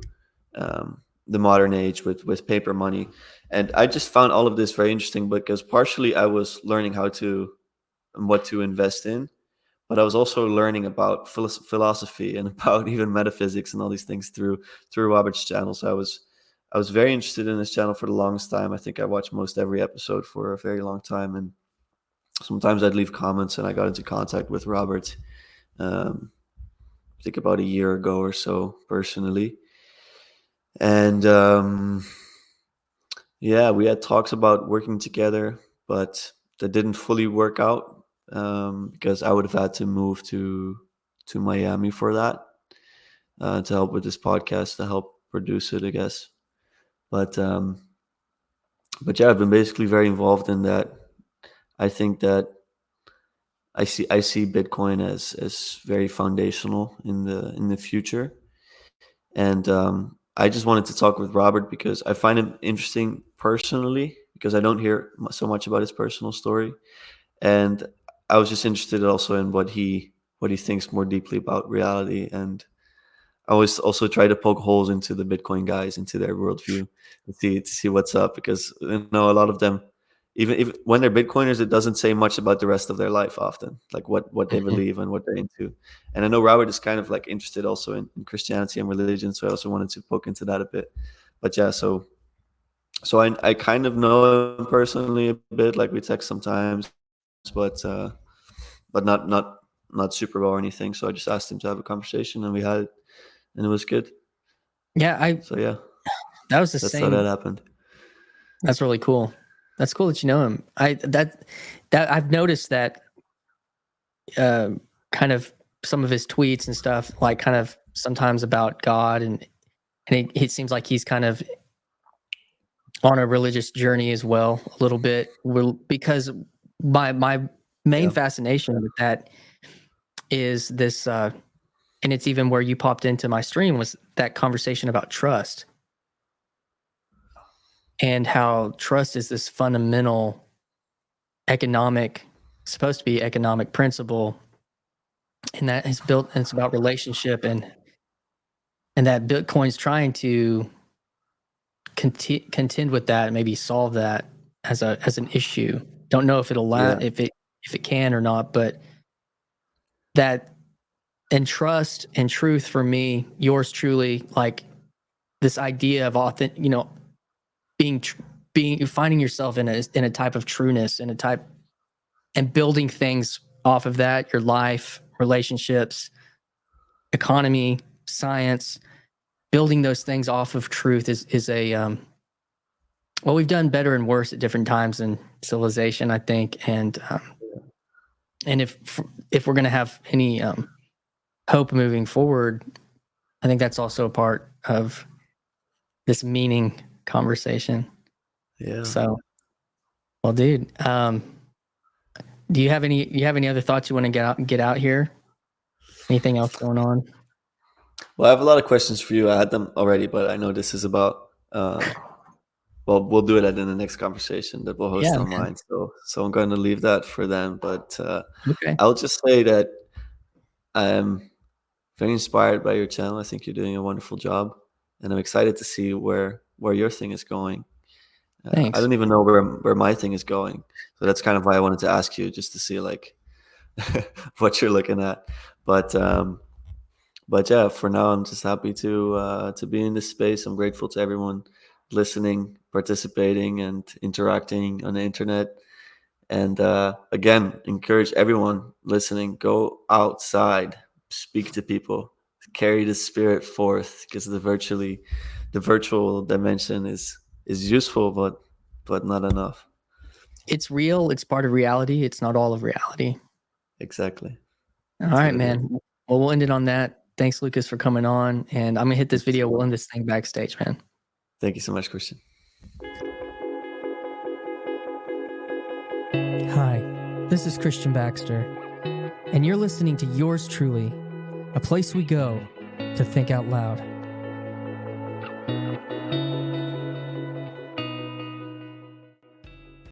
Speaker 2: the modern age with paper money. And I just found all of this very interesting because partially I was learning what to invest in, but I was also learning about philosophy and about even metaphysics and all these things through Robert's channel. So I was very interested in his channel for the longest time. I think I watched most every episode for a very long time, and sometimes I'd leave comments, and I got into contact with Robert. think about a year ago or so, personally. And yeah, we had talks about working together, but that didn't fully work out, because I would have had to move to Miami for that, to help with this podcast, to help produce it, I guess. But but yeah, I've been basically very involved in that. I think that I see Bitcoin as very foundational in the future. And I just wanted to talk with Robert because I find him interesting personally, because I don't hear so much about his personal story. And I was just interested also in what he thinks more deeply about reality. And I always also try to poke holes into the Bitcoin guys, into their worldview, to see what's up, because a lot of them, even when they're Bitcoiners, it doesn't say much about the rest of their life often, like what they
Speaker 1: Mhm.
Speaker 2: believe and what they're into. And I know Robert is kind of like interested also in Christianity and religion, so I also wanted to poke into that a bit. But yeah, so I kind of know him personally a bit, like we text sometimes, but but not super well or anything. So I just asked him to have a conversation, and we had it, and it was good.
Speaker 1: Yeah,
Speaker 2: So yeah,
Speaker 1: that was the
Speaker 2: that's how that
Speaker 1: same.
Speaker 2: happened.
Speaker 1: That's really cool. That's cool that you know him. That I've noticed that uh, kind of some of his tweets and stuff, like kind of sometimes about God, and it seems like he's kind of on a religious journey as well, a little bit. Because my main
Speaker 2: Yeah,
Speaker 1: fascination with that is this, and it's even where you popped into my stream, was that conversation about trust, and how trust is this fundamental economic, supposed to be economic principle, and that is built, and it's about relationship, and that Bitcoin's trying to contend with that, maybe solve that as an issue. Don't know if it'll
Speaker 2: yeah,
Speaker 1: if it can or not, but that, and trust and truth for me, yours truly, like this idea of authentic, being being finding yourself in a type of trueness, in a type, and building things off of that, your life, relationships, economy, science, building those things off of truth is a well, we've done better and worse at different times in civilization, I think, and if we're going to have any hope moving forward, I think that's also a part of this meaning conversation.
Speaker 2: yeah.
Speaker 1: So, well, dude, do you have any other thoughts you want to get out here? Anything else going on?
Speaker 2: Well, I have a lot of questions for you. I had them already, but I know this is about. Well, we'll do it in the next conversation that we'll
Speaker 1: Yeah,
Speaker 2: host
Speaker 1: man.
Speaker 2: online. So I'm going to leave that for them. But
Speaker 1: Okay.
Speaker 2: I'll just say that I am very inspired by your channel. I think you're doing a wonderful job, and I'm excited to see where your thing is going. I
Speaker 1: Thanks.
Speaker 2: don't even know where my thing is going, so that's kind of why I wanted to ask you, just to see like what you're looking at. But but yeah, for now, I'm just happy to be in this space. I'm grateful to everyone listening, participating, and interacting on the internet. And again, encourage everyone listening: go outside, speak to people, carry the spirit forth, because the virtual dimension is useful, but not enough.
Speaker 1: It's real. It's part of reality. It's not all of reality.
Speaker 2: Exactly.
Speaker 1: All right,
Speaker 2: Totally
Speaker 1: man.
Speaker 2: agree.
Speaker 1: Well, we'll end it on that. Thanks, Lucas, for coming on. And I'm gonna hit this
Speaker 2: Thank you
Speaker 1: video.
Speaker 2: so
Speaker 1: We'll
Speaker 2: much.
Speaker 1: end this thing backstage, man.
Speaker 2: Thank you so much, Christian.
Speaker 1: Hi, this is Christian Baxter, and you're listening to Yours Truly, a place we go to think out loud.